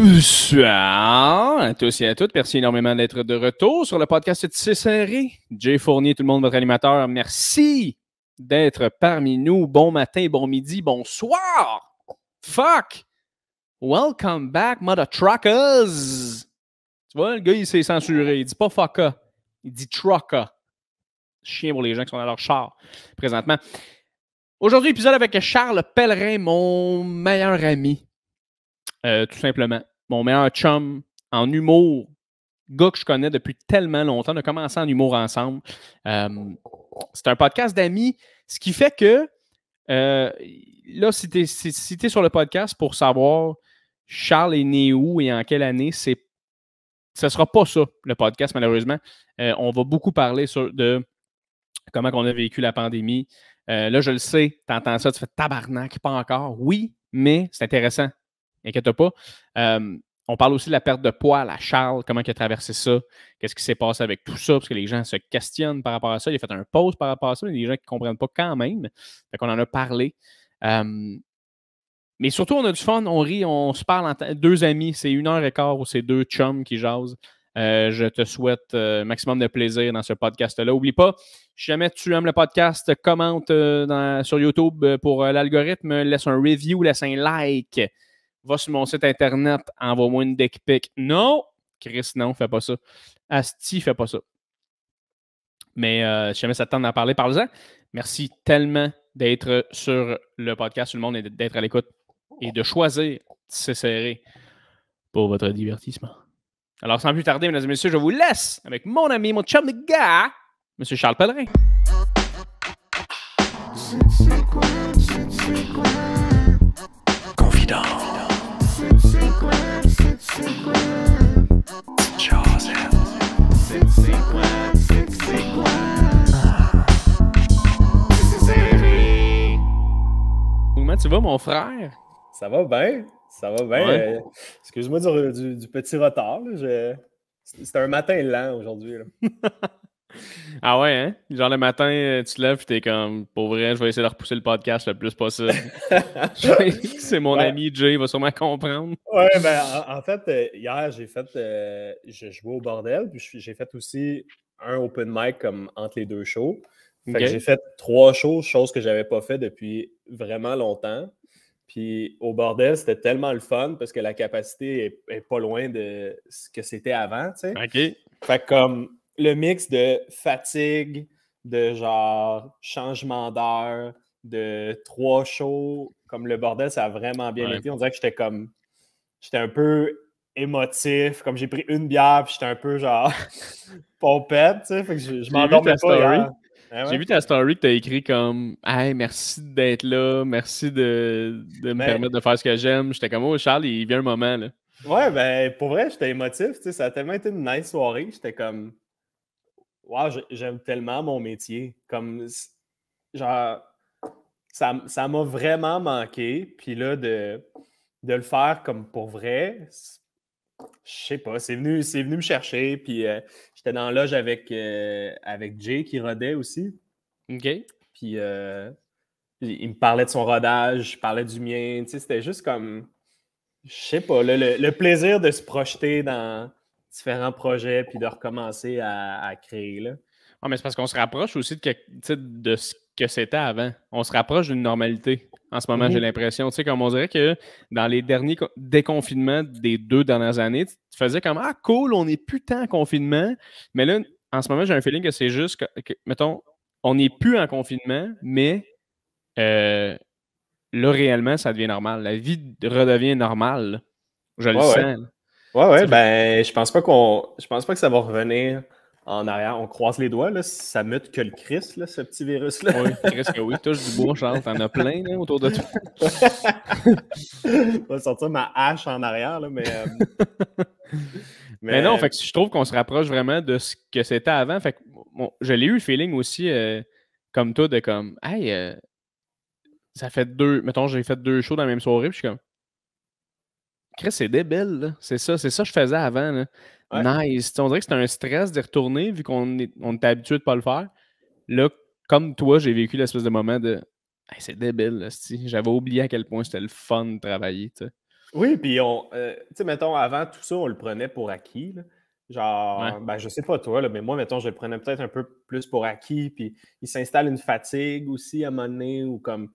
Bonsoir à tous et à toutes. Merci énormément d'être de retour sur le podcast Tissé Serré. Jay Fournier, tout le monde, votre animateur. Merci d'être parmi nous. Bon matin, bon midi, bonsoir. Fuck. Welcome back, mother truckers. Tu vois, le gars, il s'est censuré. Il dit pas fucka. Il dit trucker. Chien pour les gens qui sont dans leur char présentement. Aujourd'hui, épisode avec Charles Pellerin, mon meilleur ami. Tout simplement. Mon meilleur chum en humour. Gars que je connais depuis tellement longtemps. On a commencé en humour ensemble. C'est un podcast d'amis. Ce qui fait que là, si tu es sur le podcast pour savoir Charles est né où et en quelle année, ce ne sera pas ça, le podcast, malheureusement. On va beaucoup parler de comment on a vécu la pandémie. Là, je le sais, tu entends ça, tu fais tabarnak, pas encore. Oui, mais c'est intéressant. Inquiète pas. On parle aussi de la perte de poids à Charles, comment il a traversé ça, qu'est-ce qui s'est passé avec tout ça, parce que les gens se questionnent par rapport à ça. Il a fait un post par rapport à ça, mais il y a des gens qui ne comprennent pas quand même. Fait qu'on en a parlé. Mais surtout, on a du fun, on rit, on se parle en deux amis. C'est 1h15 où c'est deux chums qui jasent. Je te souhaite maximum de plaisir dans ce podcast-là. Oublie pas, si jamais tu aimes le podcast, commente sur YouTube pour l'algorithme, laisse un review, laisse un like. Va sur mon site internet, envoie-moi une dick pic. Non! Chris, non, fais pas ça. Asti, fais pas ça. Mais si jamais ça te tente d'en parler, parle-en. Merci tellement d'être sur le podcast, tout le monde, et d'être à l'écoute et de choisir Tissé Serré pour votre divertissement. Alors, sans plus tarder, mesdames et messieurs, je vous laisse avec mon ami, mon chum de gars, M. Charles Pellerin. Confident. Comment tu vas, mon frère? Ça va bien. Ça va bien. Ouais. Excuse-moi du petit retard. C'était un matin lent aujourd'hui. Ah ouais, hein? Genre le matin, tu te lèves et t'es comme, pour vrai, je vais essayer de repousser le podcast le plus possible. C'est mon ami Jay, il va sûrement comprendre. Ouais, ben en fait, hier, j'ai fait, je jouais au bordel, puis j'ai fait aussi un open mic comme entre les deux shows. Fait que j'ai fait 3 shows, chose que j'avais pas fait depuis vraiment longtemps. Puis au bordel, c'était tellement le fun parce que la capacité est pas loin de ce que c'était avant, tu sais. OK. Fait que comme le mix de fatigue, de genre changement d'heure, de 3 shows, comme le bordel, ça a vraiment bien été. On dirait que j'étais un peu émotif, comme j'ai pris une bière, puis j'étais un peu genre pompette, tu sais. Fait que je m'endormais pas hier. Ah ouais? J'ai vu ta story que tu as écrit comme « Hey, merci d'être là, merci de me permettre de faire ce que j'aime. » J'étais comme « Oh, Charles, il vient un moment. » là. Ouais, ben pour vrai, j'étais émotif. Tu sais, ça a tellement été une nice soirée. J'étais comme « Wow, j'aime tellement mon métier. » Comme, genre, ça m'a vraiment manqué. Puis là, de le faire comme pour vrai, je sais pas, c'est venu me chercher. Puis j'étais dans la loge avec Jay qui rodait aussi. OK. Puis il me parlait de son rodage, je parlais du mien. Tu sais, c'était juste comme, je sais pas, le plaisir de se projeter dans différents projets puis de recommencer à créer. Là. Ah, mais c'est parce qu'on se rapproche aussi de ce que c'était avant. On se rapproche d'une normalité. En ce moment, j'ai l'impression. Tu sais, comme on dirait que dans les derniers déconfinements des 2 dernières années, tu faisais comme « Ah, cool, on n'est plus tant en confinement. » Mais là, en ce moment, j'ai un feeling que c'est juste que mettons, on n'est plus en confinement, mais là, réellement, ça devient normal. La vie redevient normale. Là. Je le sens. Ouais, ben, je pense pas que ça va revenir en arrière. On croise les doigts, là, ça mute que le Christ, là, ce petit virus-là. Oui, Christ que oui. Touche du bois, Charles. T'en as plein là, autour de toi. Je vais sortir ma hache en arrière, là, mais... mais non, fait que je trouve qu'on se rapproche vraiment de ce que c'était avant. Fait que je l'ai eu le feeling aussi, comme toi, de comme, hey, ça fait 2, mettons, j'ai fait 2 shows dans la même soirée, puis je suis comme, Chris, c'est débile, là. C'est ça que je faisais avant, là. Ouais. Nice. On dirait que c'était un stress d'y retourner, vu qu'on était habitué de pas le faire. Là, comme toi, j'ai vécu l'espèce de moment de, hey, c'est débile, là, j'avais oublié à quel point c'était le fun de travailler, tu sais. Oui, puis tu sais, mettons, avant tout ça, on le prenait pour acquis. Là. Ouais. Genre, ben, je sais pas toi, là, mais moi, mettons, je le prenais peut-être un peu plus pour acquis, puis il s'installe une fatigue aussi à un moment donné, ou comme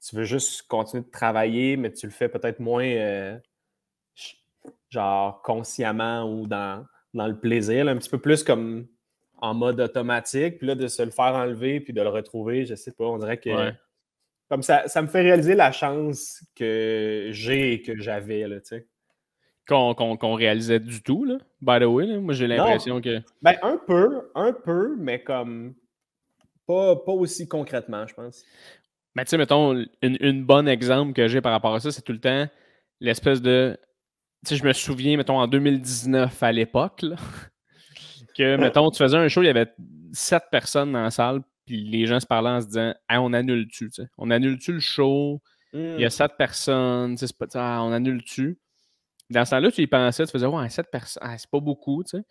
tu veux juste continuer de travailler, mais tu le fais peut-être moins, genre, consciemment ou dans le plaisir, là, un petit peu plus comme en mode automatique, puis là, de se le faire enlever, puis de le retrouver, je sais pas, on dirait que Ouais. comme ça me fait réaliser la chance que j'ai et que j'avais, là, tu sais. Qu'on réalisait du tout, là. By the way, là. Moi, j'ai Non, l'impression que. ben un peu, mais comme pas aussi concrètement, je pense. Mais tu sais, mettons, une bonne exemple que j'ai par rapport à ça, c'est tout le temps l'espèce de. Tu sais, je me souviens, mettons, en 2019 à l'époque, là, que, mettons, tu faisais un show, il y avait 7 personnes dans la salle, puis les gens se parlaient en se disant, hey, on annule-tu, tu sais? On annule-tu le show? Il y a Hmm. 7 personnes, tu sais, c'est pas, on annule-tu? Dans ce temps-là, tu y pensais, tu faisais, ouais, 7 personnes, c'est pas beaucoup, tu sais.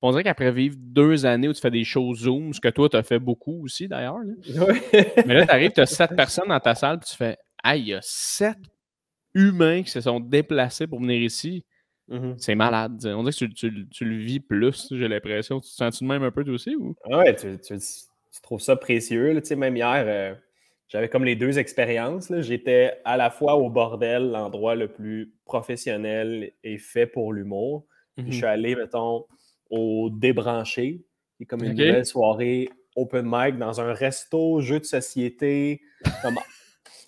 On dirait qu'après vivre 2 années où tu fais des shows Zoom, ce que toi, tu as fait beaucoup aussi d'ailleurs, là. Mais là, tu arrives, tu as 7 personnes dans ta salle, puis tu fais, hey, il y a 7 humains qui se sont déplacés pour venir ici. Mhm. C'est malade. On dirait que tu le vis plus, j'ai l'impression. Tu te sens-tu de même un peu toi aussi? Ou? Ah ouais, tu trouves ça précieux, là, tu sais, même hier, j'avais comme les deux expériences, là. J'étais à la fois au bordel, l'endroit le plus professionnel et fait pour l'humour. Puis je suis Mhm. allé, mettons, au débranché, qui est comme une OK. nouvelle soirée open mic dans un resto, jeu de société. Comme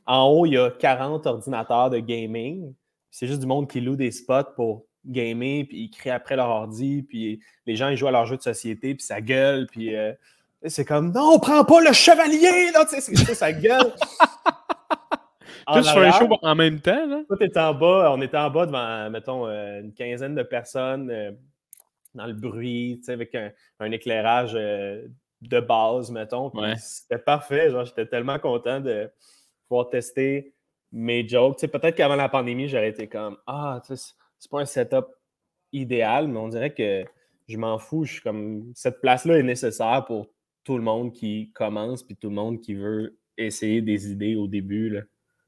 en haut, il y a 40 ordinateurs de gaming. C'est juste du monde qui loue des spots pour gamer, puis ils crient après leur ordi, puis les gens ils jouent à leur jeu de société, puis ça gueule, puis c'est comme non, prends pas le chevalier, là, tu sais, ça gueule. Toi, En tu fais un show arrière, en même temps, là? tout est en bas, on était en bas devant, mettons, une quinzaine de personnes dans le bruit, tu sais, avec un éclairage de base, mettons, puis Ouais. c'était parfait, genre, j'étais tellement content de pouvoir tester mes jokes. Tu sais, peut-être qu'avant la pandémie, j'aurais été comme ah, tu sais, c'est pas un setup idéal, mais on dirait que je m'en fous. Je suis comme cette place-là est nécessaire pour tout le monde qui commence puis tout le monde qui veut essayer des idées au début. Là.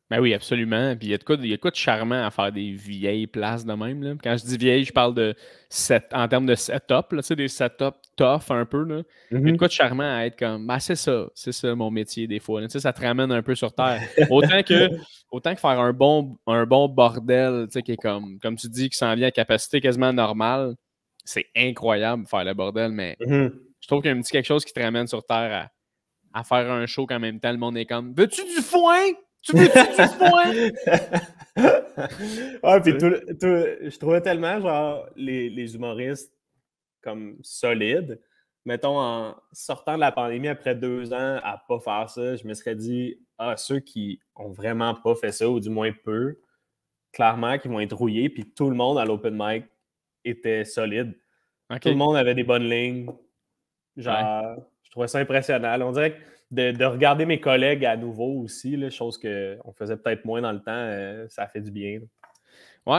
Ben oui, absolument. Puis il y a de quoi de charmant à faire des vieilles places de même, là. Quand je dis vieille, je parle de en termes de setup, là, tu sais, des setups tough un peu, là. Il y a de quoi de charmant à être comme, ben c'est ça mon métier des fois, là. Tu sais, ça te ramène un peu sur terre. Autant que faire un bon bordel, tu sais, qui est comme tu dis, qui s'en vient à capacité quasiment normale, c'est incroyable faire le bordel, mais Mhm. je trouve qu'il y a un petit quelque chose qui te ramène sur terre à faire un show qu'en même temps, le monde est comme, veux-tu du foin? Tu veux-tu du foin? Ouais, puis Tu sais? je trouvais tellement genre les humoristes comme solides. Mettons, en sortant de la pandémie après 2 ans à pas faire ça, je me serais dit, ah, ceux qui ont vraiment pas fait ça, ou du moins peu, clairement, qui vont être rouillés. Puis tout le monde à l'open mic était solide. Tout le OK. monde avait des bonnes lignes. Ouais. Genre, je trouvais ça impressionnant. On dirait que de regarder mes collègues à nouveau aussi, là, chose qu'on faisait peut-être moins dans le temps, ça fait du bien. Là.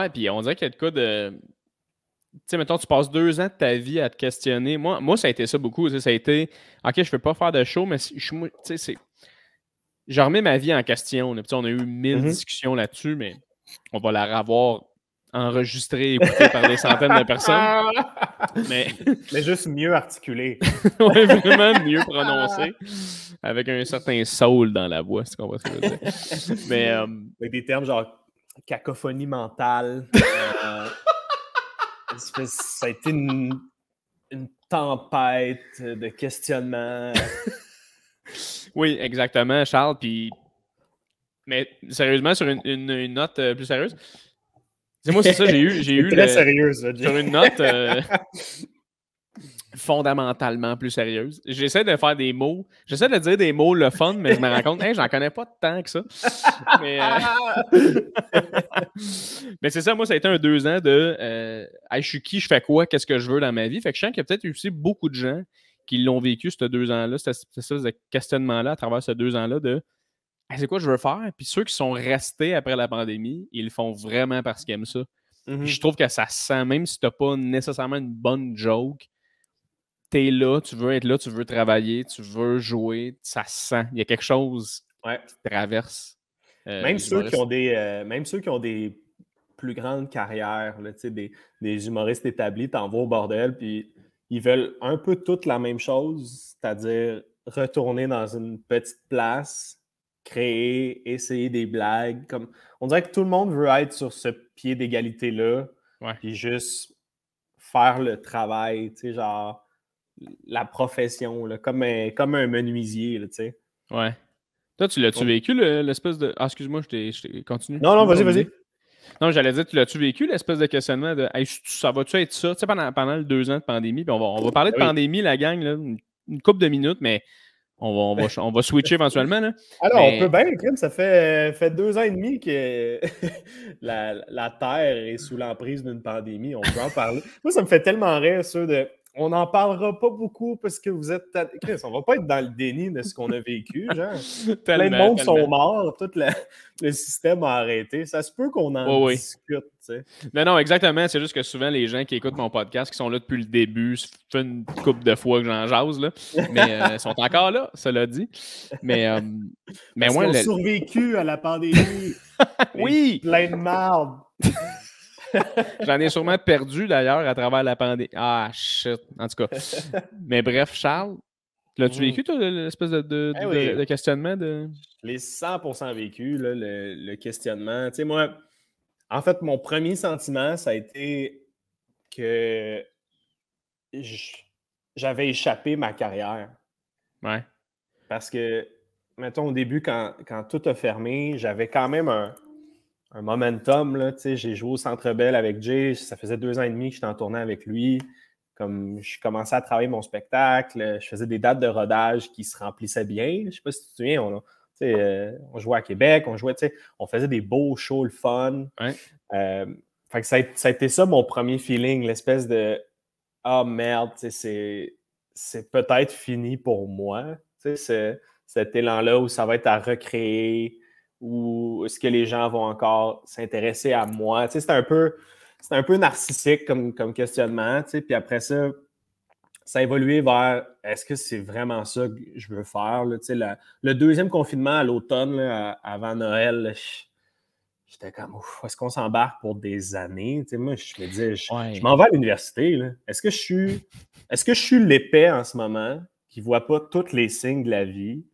Ouais, puis on dirait qu'il y a de quoi de. Tu sais, mettons, tu passes 2 ans de ta vie à te questionner. Moi ça a été ça beaucoup. Tu sais, ça a été, OK, je ne peux pas faire de show, mais tu sais, je remets ma vie en question. Là. Puis, tu sais, on a eu 1000 Mhm. discussions là-dessus, mais on va la revoir enregistrée, écoutée par des centaines de personnes. Mais Mais juste mieux articulé. ouais, vraiment mieux prononcé, avec un certain soul dans la voix, c'est ce qu'on va se dire. Mais Avec des termes genre cacophonie mentale. Ça a été une tempête de questionnement. oui, exactement, Charles. Puis, mais sérieusement, sur une note plus sérieuse, moi, c'est ça, j'ai C'est eu très sérieux, ça, Jay. sur une note fondamentalement plus sérieuse. J'essaie de faire des mots, j'essaie de dire des mots le fun, mais je me rends compte, hey, j'en connais pas tant que ça. Mais, mais c'est ça, moi, ça a été un 2 ans de hey, je suis qui, je fais quoi, qu'est-ce que je veux dans ma vie. Fait que je sens qu'il y a peut-être aussi beaucoup de gens qui l'ont vécu, ce 2 ans-là, ce questionnement-là à travers ces 2 ans-là de hey, c'est quoi je veux faire. Puis ceux qui sont restés après la pandémie, ils le font vraiment parce qu'ils aiment ça. Puis je Mhm. trouve que ça sent, même si tu n'as pas nécessairement une bonne joke, tu es là, tu veux être là, tu veux travailler, tu veux jouer, ça se sent. Il y a quelque chose Ouais. qui traverse Même les ceux qui ont humoristes. des, même ceux qui ont des plus grande carrière, là, des humoristes établis, t'en vas au bordel, puis ils veulent un peu toute la même chose, c'est-à-dire retourner dans une petite place, créer, essayer des blagues. On dirait que tout le monde veut être sur ce pied d'égalité-là, puis juste faire le travail, genre la profession, là, comme un menuisier, tu sais. Ouais. Toi, tu l'as-tu vécu, l'espèce de... Ah, excuse-moi, je t'ai continué. Non, vas-y. Non, j'allais dire, tu l'as-tu vécu, l'espèce de questionnement de hey, ça va-tu être ça? Tu sais, pendant les 2 ans de pandémie, puis on va parler de pandémie, la gang, là, une couple de minutes, mais on va switcher éventuellement. Là. Alors, on peut bien, crime, ça fait 2 ans et demi que la Terre est sous l'emprise d'une pandémie. On peut en parler. Moi, ça me fait tellement rire, ça, de... On n'en parlera pas beaucoup parce que vous êtes... Chris, on va pas être dans le déni de ce qu'on a vécu, genre. Plein de monde sont morts, tout le système a arrêté. Ça se peut qu'on en discute, tu sais. Non, exactement. C'est juste que souvent, les gens qui écoutent mon podcast, qui sont là depuis le début, ça fait une couple de fois que j'en jase, là. Mais ils sont encore là, cela dit. Mais moi, ils ont survécu à la pandémie. Oui! Plein de marde. J'en ai sûrement perdu, d'ailleurs, à travers la pandémie. Ah, shit. En tout cas. Mais bref, Charles, l'as-tu vécu, toi, l'espèce de questionnement? Je l'ai 100% vécu, là, le questionnement. Tu sais, moi, en fait, mon premier sentiment, ça a été que j'avais échappé ma carrière. Ouais. Parce que, mettons, au début, quand tout a fermé, j'avais quand même un momentum, là, tu sais, j'ai joué au Centre Bell avec Jay, ça faisait 2 ans et demi que j'étais en tournée avec lui. Comme je commençais à travailler mon spectacle, je faisais des dates de rodage qui se remplissaient bien. Je sais pas si tu te souviens, on jouait à Québec, on faisait des beaux shows, le fun. Ouais. Fait que ça a été ça mon premier feeling, l'espèce de « Ah merde, c'est peut-être fini pour moi. » Cet élan-là où ça va être à recréer, ou est-ce que les gens vont encore s'intéresser à moi? C'est un peu narcissique comme questionnement. Puis après ça, ça a évolué vers est-ce que c'est vraiment ça que je veux faire? Là, le deuxième confinement à l'automne, avant Noël, là, j'étais comme est-ce qu'on s'embarque pour des années? Moi, je me disais, je m'en vais à l'université. Là. Est-ce que je suis l'épais en ce moment qui ne voit pas tous les signes de la vie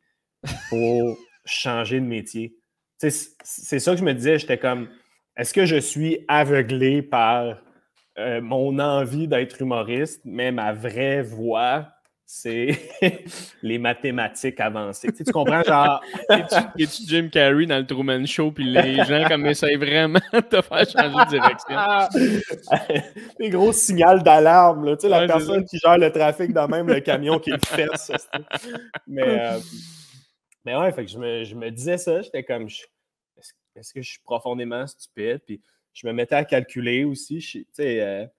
pour changer de métier? C'est ça que je me disais, j'étais comme, est-ce que je suis aveuglé par mon envie d'être humoriste, mais ma vraie voix, c'est les mathématiques avancées. Tu comprends, genre... Es-tu Jim Carrey dans le Truman Show, puis les gens comme essayent vraiment de te faire changer de direction? Les gros signaux d'alarme, là, tu sais, la personne qui gère le trafic dans même le camion qui le fesse. Mais ouais, fait que je me disais ça, j'étais comme, est-ce que je suis profondément stupide? Puis je me mettais à calculer aussi, tu sais,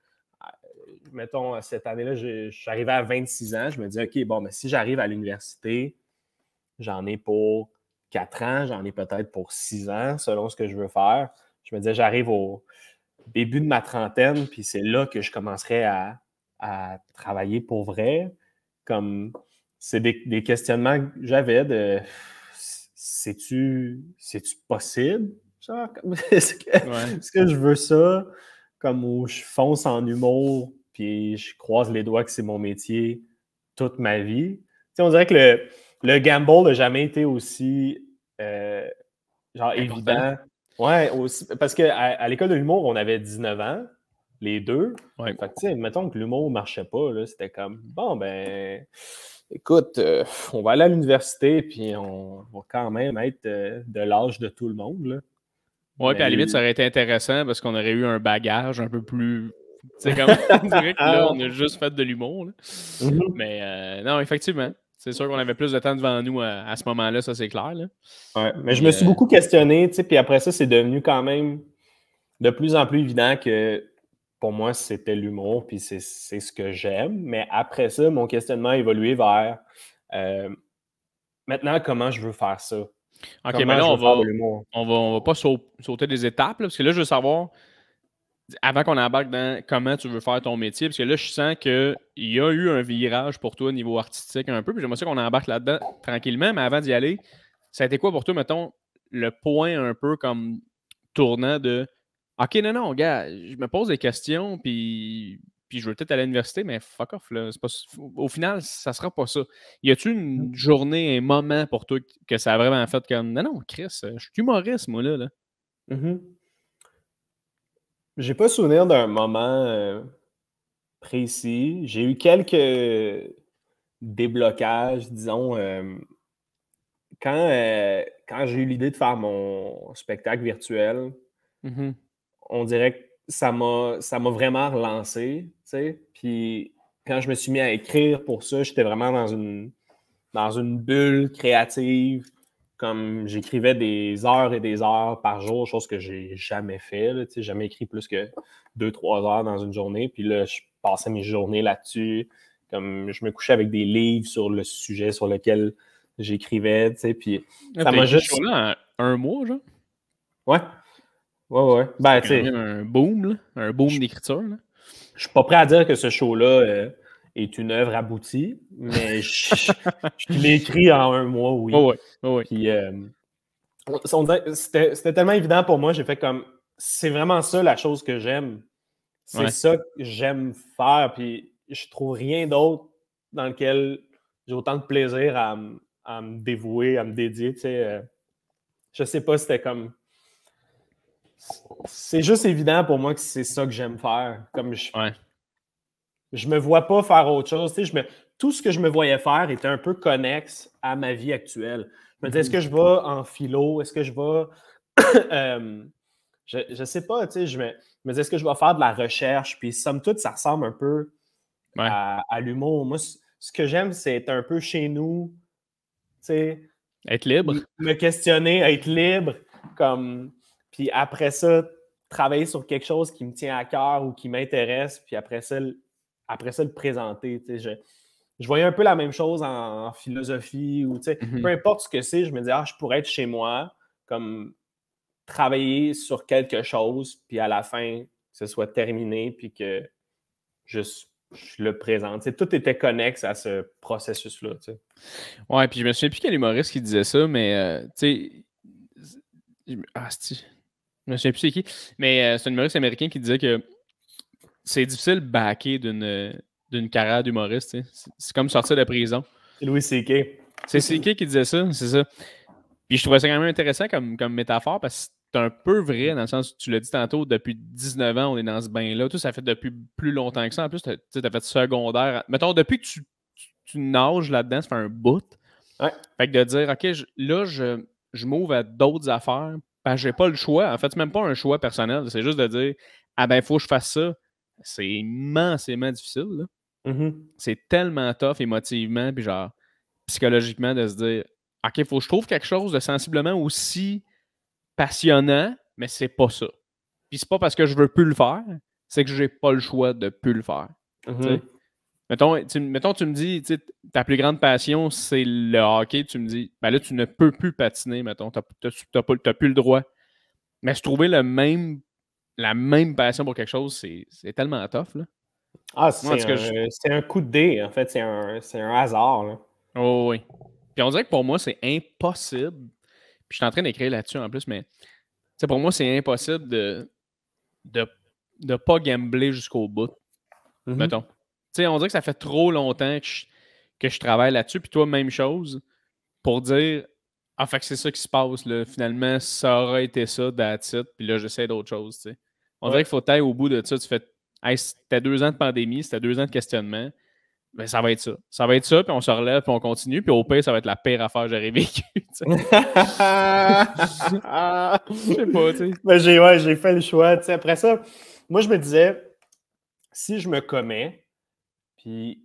mettons, cette année-là, je suis arrivé à 26 ans, je me dis, OK, bon, mais si j'arrive à l'université, j'en ai pour 4 ans, j'en ai peut-être pour 6 ans, selon ce que je veux faire. Je me disais, j'arrive au début de ma trentaine, puis c'est là que je commencerai à travailler pour vrai. Comme... C'est des questionnements que j'avais de c'est-tu possible? Genre, est-ce que je veux ça? Comme où je fonce en humour puis je croise les doigts que c'est mon métier toute ma vie. Tu sais, on dirait que le gamble n'a jamais été aussi évident. Ouais, aussi, parce qu'à l'école de l'humour, on avait 19 ans, les deux. Ouais. Fait que, tu sais, mettons que l'humour ne marchait pas, là, c'était comme, bon, ben... Écoute, on va aller à l'université, puis on va quand même être de l'âge de tout le monde. Oui, puis à la limite, ça aurait été intéressant parce qu'on aurait eu un bagage un peu plus... Tu sais, comme on dirait que là, on a juste fait de l'humour. Mm-hmm. Mais non, effectivement, c'est sûr qu'on avait plus de temps devant nous à ce moment-là, ça c'est clair. Là. Ouais, mais je me suis beaucoup questionné, tu sais, puis après ça, c'est devenu quand même de plus en plus évident que pour moi, c'était l'humour, puis c'est ce que j'aime. Mais après ça, mon questionnement a évolué vers maintenant, comment je veux faire ça? OK, mais là, on va pas sauter des étapes, là, parce que là, je veux savoir, avant qu'on embarque dans comment tu veux faire ton métier, parce que là, je sens qu'il y a eu un virage pour toi au niveau artistique un peu, puis j'aimerais ça qu'on embarque là-dedans tranquillement, mais avant d'y aller, ça a été quoi pour toi, mettons, le point un peu comme tournant de OK, non, gars, je me pose des questions, puis je veux peut-être aller à l'université, mais fuck off, là. C'est pas, au final, ça sera pas ça. Y a-tu une journée, un moment pour toi que ça a vraiment fait comme, non, Chris, je suis humoriste, moi, là. Mhm. J'ai pas souvenir d'un moment précis. J'ai eu quelques déblocages, disons, quand j'ai eu l'idée de faire mon spectacle virtuel, Mhm. on dirait que ça m'a vraiment relancé, tu sais. Puis quand je me suis mis à écrire pour ça, j'étais vraiment dans une bulle créative. Comme j'écrivais des heures et des heures par jour, chose que j'ai jamais fait, là, tu sais, jamais écrit plus que 2-3 heures dans une journée. Puis là, je passais mes journées là-dessus. Comme je me couchais avec des livres sur le sujet sur lequel j'écrivais, tu sais. Puis Ah, ça t'as m'a écrit ce juste. show-là en un mois, genre? Ouais, ouais. C'était Ben, tu quand même sais, un boom, là. Un boom d'écriture, là. je suis pas prêt à dire que ce show-là est une œuvre aboutie, mais je l'ai écrit en un mois, oui. Oh, ouais, oh, ouais. Puis c'était tellement évident pour moi, j'ai fait comme c'est vraiment ça la chose que j'aime. C'est Ouais. ça que j'aime faire, puis je trouve rien d'autre dans lequel j'ai autant de plaisir à me dévouer, à me dédier. Tu sais, je sais pas, c'était comme. C'est juste évident pour moi que c'est ça que j'aime faire. Comme Ouais. je me vois pas faire autre chose. Tu sais, tout ce que je me voyais faire était un peu connexe à ma vie actuelle. Je me disais, est-ce que je vais en philo? Est-ce que je vais. Je sais pas, tu sais, je me disais, est-ce que je vais faire de la recherche? Puis, somme toute, ça ressemble un peu Ouais. à l'humour. Moi, ce que j'aime, c'est être un peu chez nous, tu sais, Être libre. me questionner, être libre, comme. Puis après ça, travailler sur quelque chose qui me tient à cœur ou qui m'intéresse, puis après ça, le présenter. Tu sais, je voyais un peu la même chose en philosophie ou, tu sais, peu Mhm. importe ce que c'est, je me dis, je pourrais être chez moi, comme travailler sur quelque chose, puis à la fin, que ce soit terminé, puis que je le présente. Tu sais, tout était connexe à ce processus-là. Tu sais. Ouais, puis je me souviens plus quel humoriste qui disait ça, mais tu sais. Je me souviens plus c'est qui. Mais c'est un humoriste américain qui disait que c'est difficile de backer d'une carrière d'humoriste. Tu sais. C'est comme sortir de prison. C'est Louis C.K. C'est qui disait ça? C'est ça. Puis je trouvais ça quand même intéressant comme métaphore parce que c'est un peu vrai dans le sens où tu l'as dit tantôt, depuis 19 ans, on est dans ce bain-là. Tout ça fait depuis plus longtemps que ça. En plus, tu as fait secondaire. Mettons, depuis que tu nages là-dedans, ça fait un bout. Ouais. Fait que de dire, OK, là, je m'ouvre à d'autres affaires parce que j'ai pas le choix. En fait, c'est même pas un choix personnel. C'est juste de dire, ah ben, il faut que je fasse ça. C'est immensément difficile, là. Mhm. C'est tellement tough émotivement, puis genre, psychologiquement, de se dire, OK, il faut que je trouve quelque chose de sensiblement aussi passionnant, mais c'est pas ça. Puis c'est pas parce que je veux plus le faire, c'est que j'ai pas le choix de plus le faire. Tu sais? Mhm. Mettons, tu me dis, tu sais, ta plus grande passion, c'est le hockey. Tu me dis, ben là, tu ne peux plus patiner, mettons. T'as plus le droit. Mais se trouver la même passion pour quelque chose, c'est tellement tough, là. Moi, en C'est tout cas, un coup de dé, en fait. C'est un hasard. Là. oh, oui. Puis on dirait que pour moi, c'est impossible. Puis je suis en train d'écrire là-dessus en plus, mais tu sais, pour moi, c'est impossible de, de pas gambler jusqu'au bout, Mhm. mettons. Tu sais, on dirait que ça fait trop longtemps que je travaille là-dessus. Puis toi, même chose. Pour dire ah, fait que c'est ça qui se passe, là. Finalement, ça aura été ça, that's it. Puis là, j'essaie d'autre chose, tu sais. On dirait Ouais. qu'il faut tailler au bout de ça. Tu fais, hey, c'était 2 ans de pandémie, c'était 2 ans de questionnement. Ben, ça va être ça. Ça va être ça, puis on se relève, puis on continue. Puis au pire, ça va être la pire affaire que j'aurais vécue, tu sais. Je sais pas, tu sais. Ben, j'ai fait le choix. Tu sais, après ça, moi, je me disais, si je me commets, puis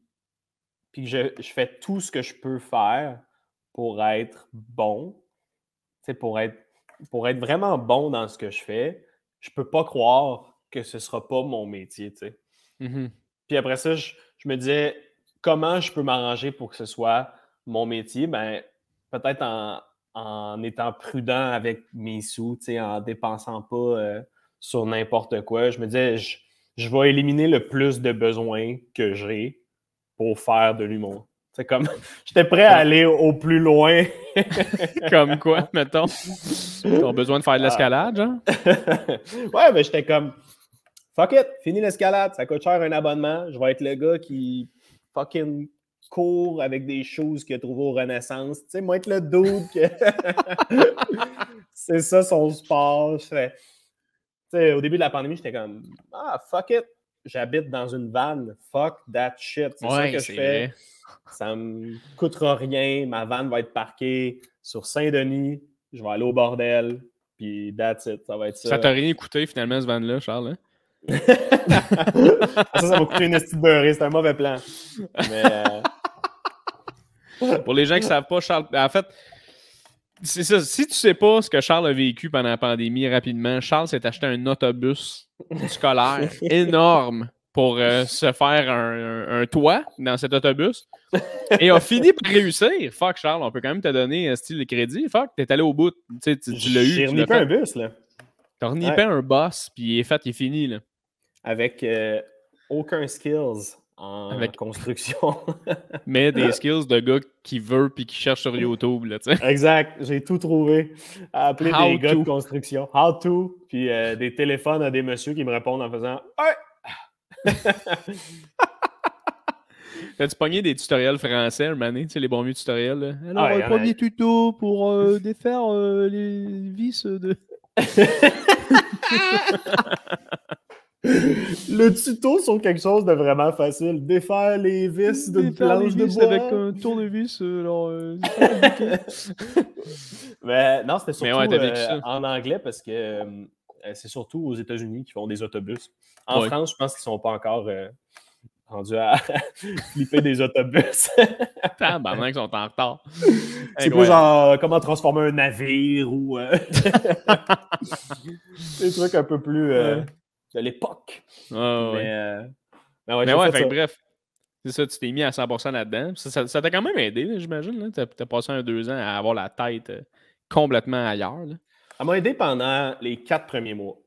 que je fais tout ce que je peux faire pour être bon, tu sais, pour être vraiment bon dans ce que je fais, je peux pas croire que ce sera pas mon métier, tu sais. Mhm. Puis après ça, je me disais, comment je peux m'arranger pour que ce soit mon métier? Ben, peut-être en étant prudent avec mes sous, tu sais, en dépensant pas sur n'importe quoi. Je me disais, je vais éliminer le plus de besoins que j'ai pour faire de l'humour. C'est comme, j'étais prêt à aller au plus loin. Comme quoi, mettons? T'as besoin de faire de l'escalade, genre? Ouais, mais j'étais comme, fuck it, fini l'escalade, ça coûte cher un abonnement. Je vais être le gars qui fucking court avec des choses qu'il a trouvées au Renaissance. Tu sais, moi, être le dude que. C'est ça son sport. Tu sais, au début de la pandémie, j'étais comme, ah, fuck it, j'habite dans une van, fuck that shit. C'est ça que je fais. Vrai. Ça me coûtera rien. Ma van va être parquée sur Saint-Denis. Je vais aller au bordel. Puis that's it. Ça va être ça. Ça t'a rien coûté finalement, ce van-là, Charles? Hein? ça m'a coûté une estie de beurrée. C'était un mauvais plan. Mais, Pour les gens qui ne savent pas, Charles, en fait, c'est ça. Si tu ne sais pas ce que Charles a vécu pendant la pandémie rapidement, Charles s'est acheté un autobus scolaire énorme pour se faire un toit dans cet autobus et a fini par réussir. Fuck, Charles, on peut quand même te donner style de crédit. Fuck, t'es allé au bout. Tu l'as eu. J'ai renippé un bus, là. T'as renippé un boss, puis il est fini, là. Avec aucun skills en construction. Mais des skills de gars qui veut puis qui cherche sur YouTube, là, tu sais. Exact, j'ai tout trouvé. À appeler des gars de construction. How to. Puis des téléphones à des messieurs qui me répondent en faisant « Hey! » T'as-tu pogné des tutoriels français, un mané, tu sais, les bons vieux tutoriels, là? Alors, premier tuto pour défaire les vis de... Le tuto sur quelque chose de vraiment facile. Défaire les vis d'une planche de bois. Avec un tournevis, alors... Mais non, c'était surtout en anglais parce que c'est surtout aux États-Unis qui font des autobus. En France, je pense qu'ils ne sont pas encore rendus à flipper des autobus. Tabarnak, ils sont en retard. C'est pas genre comment transformer un navire ou des trucs un peu plus de l'époque. Mais bref, c'est ça, tu t'es mis à 100% là-dedans. Ça t'a quand même aidé, là, j'imagine. Tu as passé 2 ans à avoir la tête complètement ailleurs. Là. Ça m'a aidé pendant les 4 premiers mois.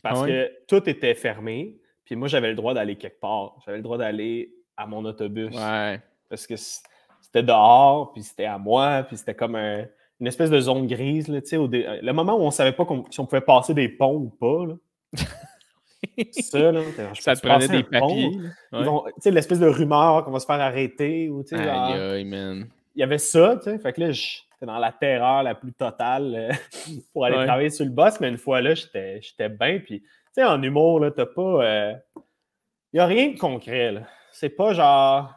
Parce que tout était fermé. Puis moi, j'avais le droit d'aller quelque part. J'avais le droit d'aller à mon autobus. Ouais. Parce que c'était dehors, puis c'était à moi, puis c'était comme une espèce de zone grise. Là, le moment où on ne savait pas si on pouvait passer des ponts ou pas. Là. Ça, là, ça te prenait des papiers. L'espèce de rumeur qu'on va se faire arrêter. Ou, man. Il y avait ça. Fait que là, j'étais dans la terreur la plus totale pour aller travailler sur le boss. Mais une fois là, j'étais bien. Puis, en humour, là, t'as pas... Il n'y a rien de concret. Là. C'est pas genre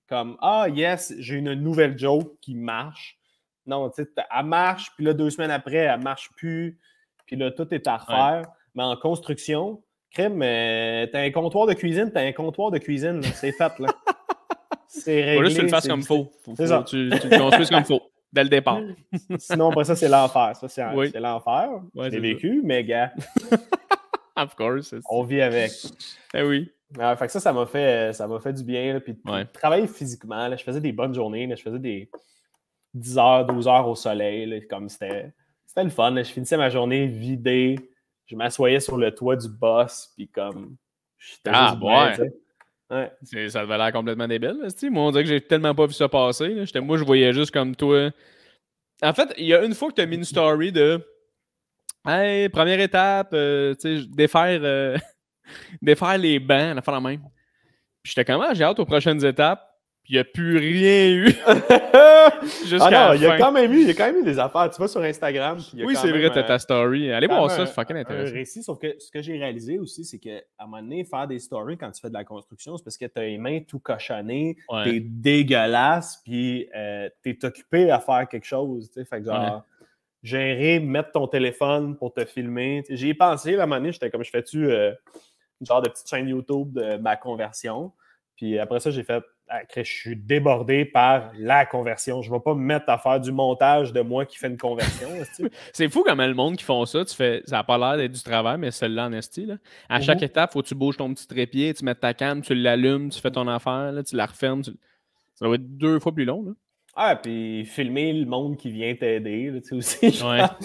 comme « Ah, yes, j'ai une nouvelle joke qui marche. » Non, tu sais, elle marche, puis là, 2 semaines après, elle marche plus. Puis là, tout est à refaire. Ouais. Mais en construction, crème, t'as un comptoir de cuisine, c'est fait, là. C'est réglé. Faut juste que tu le fasses comme il faut. Tu le construises comme il faut, dès le départ. Sinon, après ça, c'est l'enfer. Ça, c'est l'enfer. Ouais, j'ai vécu, mais gars... Of course. On vit avec. Eh oui. Fait que ça m'a fait du bien. Là, puis travailler physiquement, là, je faisais des bonnes journées. Là, je faisais des 10 heures, 12 heures au soleil. Là, comme c'était le fun. Là. Je finissais ma journée vidée. Je m'assoyais sur le toit du boss. Puis comme... Ça devait l'air complètement débile. Là, moi, on dirait que j'ai tellement pas vu ça passer. Là. Moi, je voyais juste comme toi. En fait, il y a une fois que tu as mis une story de... Hey, première étape, défaire les bancs, on a fait la même. Puis j'étais comme, j'ai hâte aux prochaines étapes. Puis il n'y a plus rien eu. Il y a quand même eu des affaires. Tu vas sur Instagram. Oui, c'est vrai, t'as ta story. Allez voir ça, c'est fucking intéressant. Un récit, sauf que ce que j'ai réalisé aussi, c'est qu'à un moment donné, faire des stories quand tu fais de la construction, c'est parce que tu as les mains tout cochonnées, t'es dégueulasse, puis t'es occupé à faire quelque chose. Fait que genre... gérer, mettre ton téléphone pour te filmer. J'y ai pensé, à un moment donné, j'étais comme, je fais-tu une genre de petite chaîne YouTube de ma conversion? Puis après ça, j'ai fait, je suis débordé par la conversion. Je ne vais pas me mettre à faire du montage de moi qui fait une conversion. C'est fou comment le monde qui font ça, ça n'a pas l'air d'être du travail, mais celle-là en esti. Là. À chaque étape, il faut que tu bouges ton petit trépied, tu mets ta cam, tu l'allumes, tu fais ton affaire, là, tu la refermes. Ça doit être 2 fois plus long. Là. Ah, puis filmer le monde qui vient t'aider, tu sais aussi.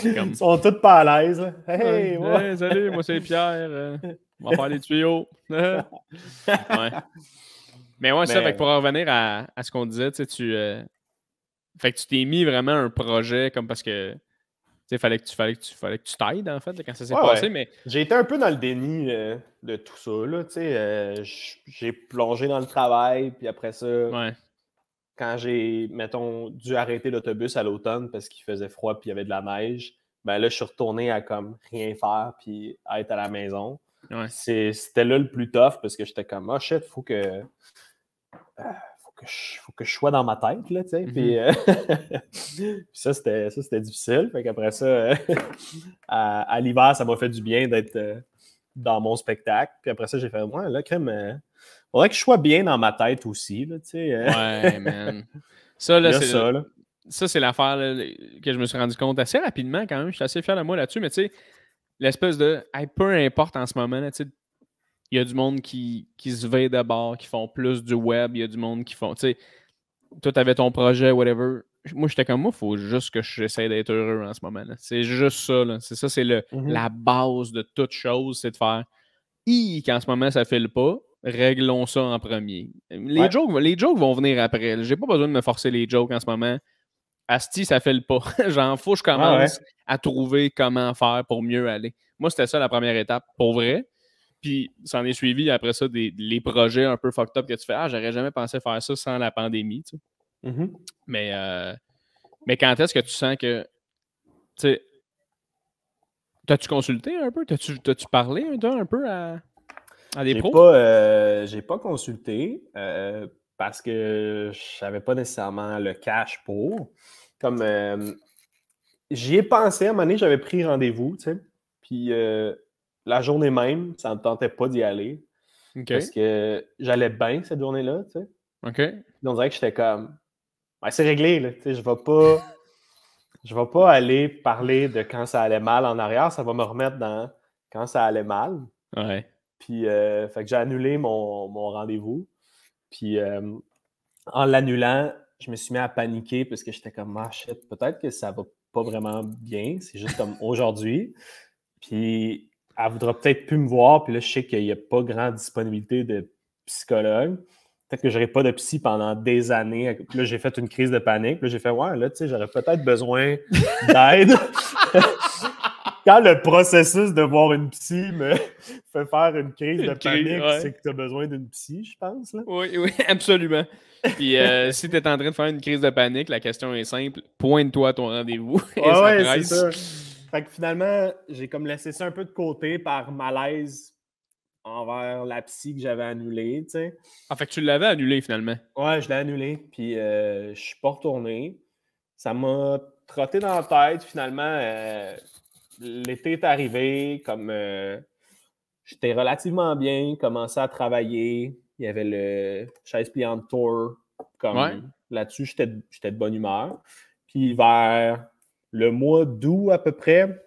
Ils sont tous pas à l'aise. Là. Hey, salut, moi c'est Pierre. On va faire les tuyaux. Mais ouais, ça, Mais, fait que pour en revenir à ce qu'on disait, tu sais, fait que tu t'es mis vraiment un projet comme parce que, tu sais, fallait que tu t'aides, en fait, là, quand ça s'est passé, ouais. mais... J'ai été un peu dans le déni de tout ça, là, tu sais. J'ai plongé dans le travail, puis après ça, Ouais, quand j'ai, mettons, dû arrêter l'autobus à l'automne parce qu'il faisait froid puis il y avait de la neige, ben là, je suis retourné à comme rien faire puis à être à la maison. ouais. C'était là le plus tough parce que j'étais comme, oh shit, faut que je sois dans ma tête, là, tu sais. Puis, puis ça, c'était difficile. Fait qu'après ça, à l'hiver, ça m'a fait du bien d'être dans mon spectacle. Puis après ça, j'ai fait, ouais, là, crème, faudrait que je sois bien dans ma tête aussi, là, tu sais. Ouais, man. Ça, Il y là, a ça, là. c'est l'affaire là, que je me suis rendu compte assez rapidement quand même. Je suis assez fier de moi là-dessus, mais tu sais, l'espèce de hey, peu importe en ce moment, là, tu sais, il y a du monde qui se veille d'abord, qui font plus du web, il y a du monde qui font. Tu sais, toi, t'avais ton projet, whatever. Moi, j'étais comme moi, il faut juste que j'essaie d'être heureux en ce moment. Là. C'est juste ça. Là. C'est ça, c'est la base de toute chose, c'est de faire qu'en ce moment, ça file pas. Réglons ça en premier. Ouais. Les jokes vont venir après. J'ai pas besoin de me forcer les jokes en ce moment. Asti, ça file pas. J'en fous, je Ah ouais. commence à trouver comment faire pour mieux aller. Moi, c'était ça la première étape, pour vrai. Puis, s'en est suivi après ça les projets un peu fucked up que tu fais. Ah, j'aurais jamais pensé faire ça sans la pandémie. Tu sais. Mhm. Mais, euh, mais quand est-ce que tu sens que. Tu sais, t'as-tu consulté un peu? T'as-tu parlé un peu à des pros? J'ai pas consulté parce que je n'avais pas nécessairement le cash pour. Comme j'y ai pensé à un moment donné, j'avais pris rendez-vous, tu sais. Puis la journée même, ça ne me tentait pas d'y aller OK. parce que j'allais bien cette journée-là, tu sais. OK. Puis on dirait que j'étais comme, ouais, c'est réglé, là, tu sais, je vais pas aller parler de quand ça allait mal en arrière, ça va me remettre dans quand ça allait mal. Ouais. Puis, fait que j'ai annulé mon rendez-vous. Puis, en l'annulant, je me suis mis à paniquer parce que j'étais comme, ah shit, peut-être que ça va pas vraiment bien. C'est juste comme aujourd'hui. Puis, elle voudra peut-être plus me voir. Puis là, je sais qu'il n'y a pas grande disponibilité de psychologue. Peut-être que je n'aurai pas de psy pendant des années. Puis là, j'ai fait une crise de panique. Puis là, j'ai fait, ouais, là, tu sais, j'aurais peut-être besoin d'aide. Quand le processus de voir une psy me fait faire une crise de panique, Ouais. c'est que tu as besoin d'une psy, je pense. Là. Oui, oui, absolument. Puis si tu es en train de faire une crise de panique, la question est simple. Pointe-toi à ton rendez-vous et Ouais, ça ouais, c'est presse. ça. Fait que finalement, j'ai comme laissé ça un peu de côté par malaise envers la psy que j'avais annulée, tu sais. Ah, fait que tu l'avais annulé finalement. Ouais, je l'ai annulée, puis je suis pas retourné. Ça m'a trotté dans la tête, finalement. L'été est arrivé, comme j'étais relativement bien, commençais à travailler. Il y avait le chaise pliante tour. Ouais. Comme là-dessus, j'étais de bonne humeur. Puis vers le mois d'août à peu près,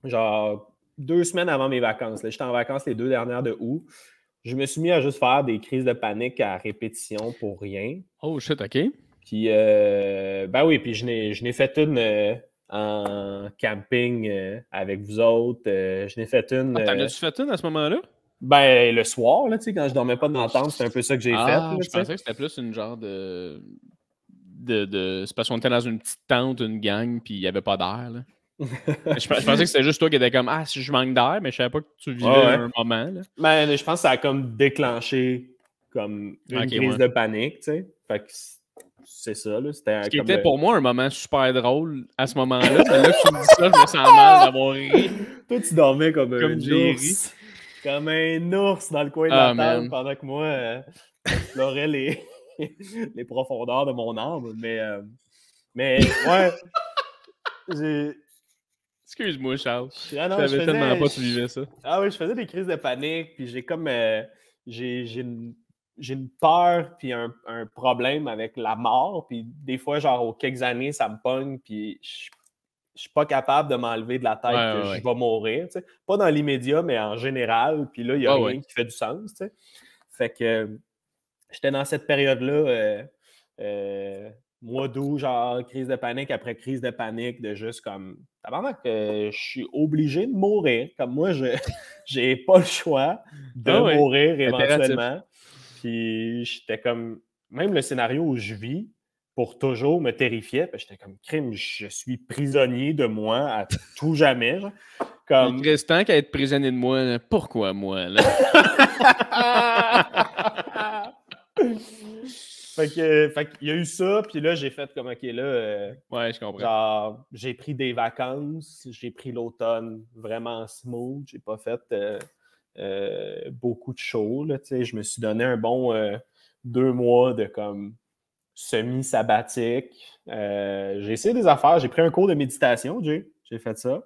genre 2 semaines avant mes vacances, j'étais en vacances les 2 dernières de août, je me suis mis à juste faire des crises de panique à répétition pour rien. Oh shit, OK. Puis, ben oui, puis je n'ai fait une en camping avec vous autres. Je n'ai fait une. Ah, t'en as-tu fait une à ce moment-là? Ben, le soir, là, tu sais, quand je dormais pas dans la tente, c'est un peu ça que j'ai fait, Ah, là, je tu sais. pensais que c'était plus une genre C'est parce qu'on était dans une petite tente, une gang, puis il n'y avait pas d'air. Là. Je pensais que c'était juste toi qui étais comme ah, si je manque d'air, mais je savais pas que tu vivais Ouais, ouais. un moment. Là. Ben, je pense que ça a comme déclenché comme une Ok, crise ouais. de panique, tu sais. Fait que c'est ça, là. Ce C'était qui comme était le. pour moi un moment super drôle à ce moment-là, mais là que tu me dis ça, je me sens mal d'avoir ri Toi, tu dormais comme comme un j'ai ri. ours. Comme un ours dans le coin de la Ah, table man. pendant que moi, j'explorais les profondeurs de mon âme. Mais ouais, j'ai. Excuse-moi, Charles. Ah Je non, savais tellement pas que tu vivais ça. Ah oui, je faisais des crises de panique, puis j'ai comme. J'ai une peur, puis un problème avec la mort, puis des fois, genre, aux quelques années, ça me pogne, puis je suis pas capable de m'enlever de la Ouais, tête que ouais, je ouais. vais mourir, tu sais. Pas dans l'immédiat, mais en général, puis là, il y a Ouais, ouais. rien qui fait du sens, tu sais. Fait que j'étais dans cette période-là, mois d'août, genre crise de panique après crise de panique, de juste comme tabarnak, je suis obligé de mourir. Comme moi, je j'ai pas le choix de Ah ouais. mourir Impératif. éventuellement. Puis j'étais comme... Même le scénario où je vis, pour toujours, me terrifiait. Puis j'étais comme, crime, je suis prisonnier de moi à tout jamais. Genre. Comme... Il reste tant qu'à être prisonnier de moi. Là. Pourquoi moi, là? Fait qu'il y a eu ça, puis là, j'ai fait comme, OK, là... ouais, je comprends. Genre, j'ai pris des vacances, j'ai pris l'automne vraiment smooth, j'ai pas fait beaucoup de shows, là, tu sais. Je me suis donné un bon 2 mois de comme semi-sabbatique. J'ai essayé des affaires, j'ai pris un cours de méditation, j'ai fait ça.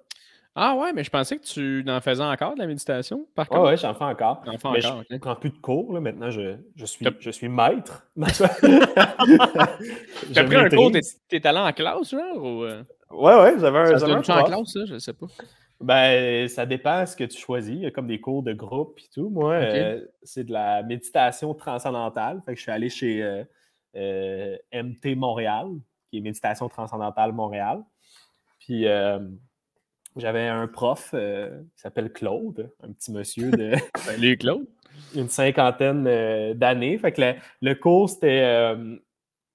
Ah ouais, mais je pensais que tu en faisais encore de la méditation, par contre. Ouais, j'en fais encore. J'en fais Mais encore, je ok. prends plus de cours, là. Maintenant, je suis maître. T'as pris un cours, t'es allé en classe, genre? Ou... Ouais, j'avais ça se donne-tu en prof. classe, ça? Je sais pas. Ben, ça dépend de ce que tu choisis. Il y a comme des cours de groupe et tout. Moi, c'est de la méditation transcendantale. Fait que je suis allé chez MT Montréal, qui est Méditation transcendantale Montréal. Puis j'avais un prof qui s'appelle Claude, un petit monsieur de Salut, Claude. une cinquantaine d'années. Fait que le cours, c'était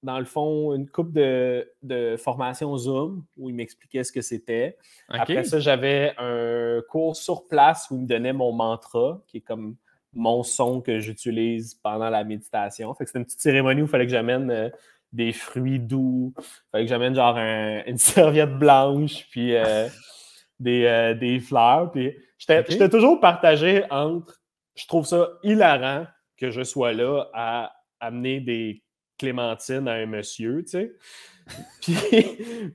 dans le fond une couple de formation Zoom où il m'expliquait ce que c'était. Okay. Après ça, j'avais un cours sur place où il me donnait mon mantra, qui est comme mon son que j'utilise pendant la méditation. Fait que c'était une petite cérémonie où il fallait que j'amène des fruits doux. Il fallait que j'amène genre une serviette blanche, puis des fleurs. Puis j'étais toujours partagé entre je trouve ça hilarant que je sois là à amener des clémentines à un monsieur, tu sais.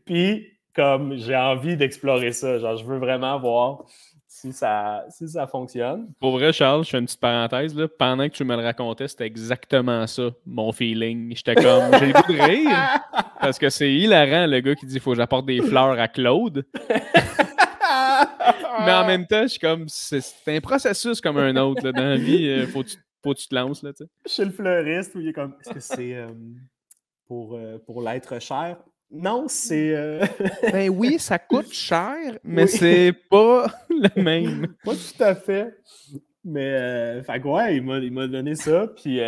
Puis comme j'ai envie d'explorer ça. Genre, je veux vraiment voir si ça fonctionne. Pour vrai, Charles, je fais une petite parenthèse. Là. Pendant que tu me le racontais, c'était exactement ça, mon feeling. J'étais comme, j'ai le goût de rire, parce que c'est hilarant, le gars qui dit, il faut que j'apporte des fleurs à Claude. Mais en même temps, je suis comme, c'est un processus comme un autre. Là. Dans la vie, faut que tu te lances. Là, chez le fleuriste, où il est comme, est-ce que c'est pour l'être cher? Non, c'est... Ben oui, ça coûte cher, mais c'est pas le même. Pas tout à fait. Mais, fait que ouais, il m'a donné ça, puis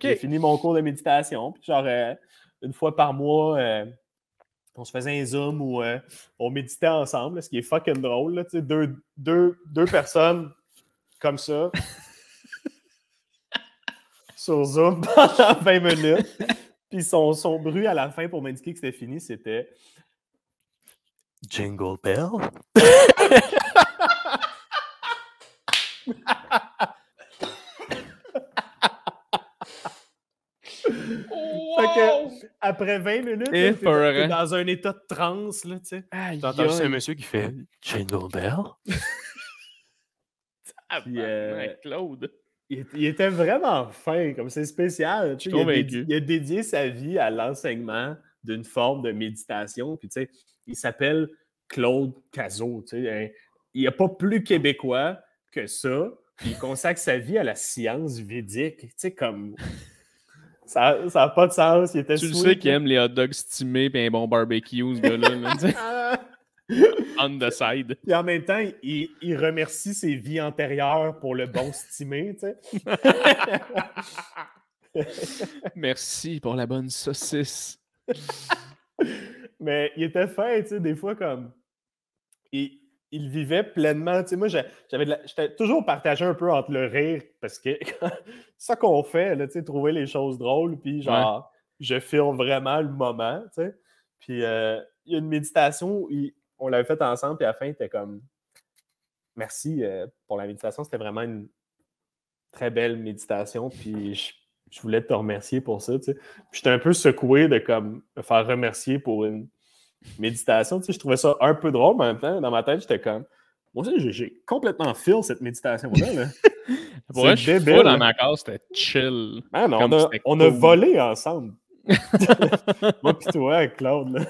j'ai fini mon cours de méditation. Puis genre, une fois par mois, on se faisait un Zoom où on méditait ensemble, là, ce qui est fucking drôle. Là, deux personnes comme ça sur Zoom pendant 20 minutes. Puis son bruit à la fin pour m'indiquer que c'était fini, c'était Jingle Bell. Fait que, après 20 minutes, t'es dans un état de transe, là, tu sais. T'entends juste un monsieur qui fait Jingle Bell. Puis, Claude. Il était vraiment fin, comme c'est spécial. Tu sais, il a dédié sa vie à l'enseignement d'une forme de méditation. Puis, tu sais, il s'appelle Claude Cazot. Tu sais, il n'y a pas plus québécois que ça. Puis, il consacre sa vie à la science védique. Tu sais, comme... Ça n'a pas de sens. Il était tu le sais qu'il aime les hot dogs stimés et un bon barbecue, ce gars-là. On the side. Et en même temps, il remercie ses vies antérieures pour le bon stimé, tu sais. Merci pour la bonne saucisse. Mais il était fin, tu sais, des fois comme... Il vivait pleinement, tu sais, moi, j'étais toujours partagé un peu entre le rire, parce que c'est ça qu'on fait, là, tu sais, trouver les choses drôles, puis genre, je filme vraiment le moment, tu sais. Puis il y a une méditation où on l'avait faite ensemble, puis à la fin, il était comme merci pour la méditation, c'était vraiment une très belle méditation, puis je voulais te remercier pour ça, tu sais. Puis j'étais un peu secoué de comme me faire remercier pour une méditation, tu sais, je trouvais ça un peu drôle, mais en même temps, dans ma tête, j'étais comme moi aussi, j'ai complètement feel cette méditation-là. Là. Pour vrai, je suis fou dans ma case, c'était chill. Man, on a volé ensemble. Moi pis toi, Claude.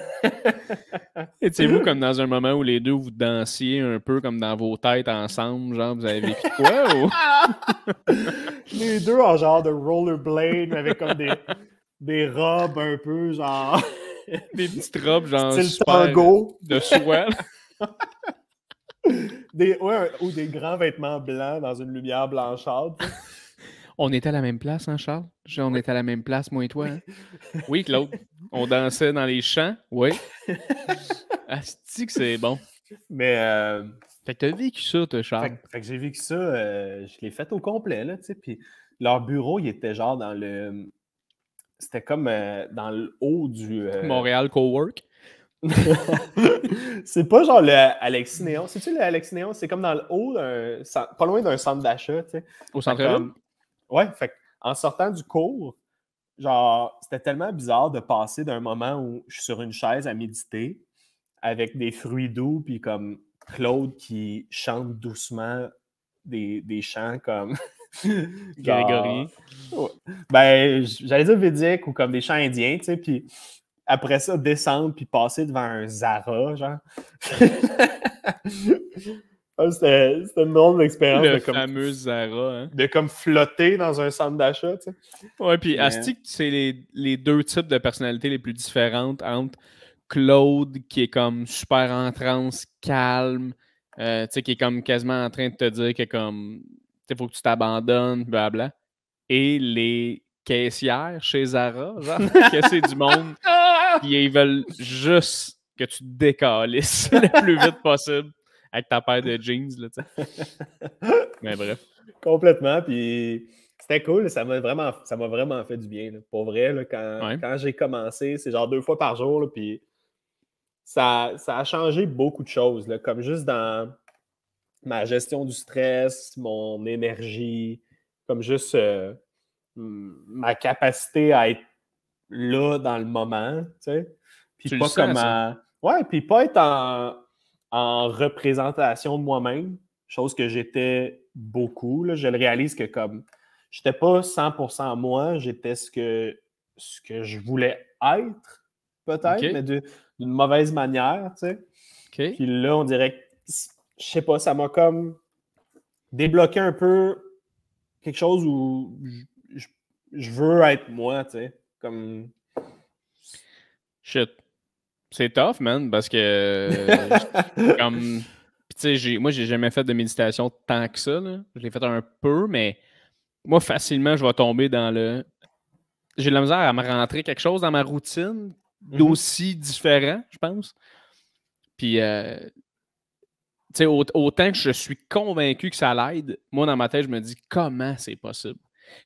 Étiez-vous comme dans un moment où les deux vous dansiez un peu comme dans vos têtes ensemble, genre vous avez vécu quoi ou... Les deux en genre de rollerblade, mais avec comme des robes un peu genre... des petites robes genre style super tango. De soie. Ou des grands vêtements blancs dans une lumière blanchâtre. On était à la même place, hein, Charles? On était à la même place, moi et toi, hein? Oui, Claude. On dansait dans les champs. Oui. Asti que c'est bon. Mais Fait que t'as vécu ça, toi, Charles. fait que j'ai vécu ça, je l'ai fait au complet, là, tu sais, puis leur bureau, il était genre dans le... C'était comme dans le haut du... Montréal Cowork. C'est pas genre le Alexis Néon. C'est-tu le Alexis Néon? C'est comme dans le haut, pas loin d'un centre d'achat, tu sais. Au centre-ville? Ouais, fait en sortant du cours, genre, c'était tellement bizarre de passer d'un moment où je suis sur une chaise à méditer avec des fruits doux, puis comme Claude qui chante doucement des chants comme... Grégory. Ouais. Ben, j'allais dire védique ou comme des chants indiens, tu sais, puis après ça, descendre puis passer devant un Zara, genre. C'était une drôle d'expérience. Le fameux Zara, hein? De comme flotter dans un centre d'achat, tu sais. Ouais, puis Asti, c'est les deux types de personnalités les plus différentes entre Claude, qui est comme super en transe, calme, tu sais, qui est comme quasiment en train de te dire que comme, il faut que tu t'abandonnes, blablabla, et les caissières chez Zara, genre, que c'est du monde qui ils veulent juste que tu te décalisses le plus vite possible avec ta paire de jeans, là, tu sais. Mais bref. Complètement, puis c'était cool, ça m'a vraiment fait du bien, là. Pour vrai, là, quand j'ai commencé, c'est genre 2 fois par jour, là, puis ça a changé beaucoup de choses, là, comme juste dans ma gestion du stress, mon énergie, comme juste ma capacité à être là dans le moment, tu sais. Puis Tu le pas sens, comme ça? Ouais, puis pas être en représentation de moi-même, chose que j'étais beaucoup, là. Je le réalise que comme j'étais pas 100% moi, j'étais ce que je voulais être, peut-être, OK. mais d'une mauvaise manière, tu sais. OK. Puis là, on dirait que, je sais pas, ça m'a comme débloqué un peu quelque chose où je veux être moi, tu sais. Comme... Shit. C'est tough, man, parce que comme. Puis tu sais, moi, j'ai jamais fait de méditation tant que ça, là. Je l'ai fait un peu, mais moi, facilement, je vais tomber dans le. J'ai de la misère à me rentrer quelque chose dans ma routine d'aussi différent, je pense. Puis, tu sais, autant que je suis convaincu que ça l'aide, moi, dans ma tête, je me dis comment c'est possible?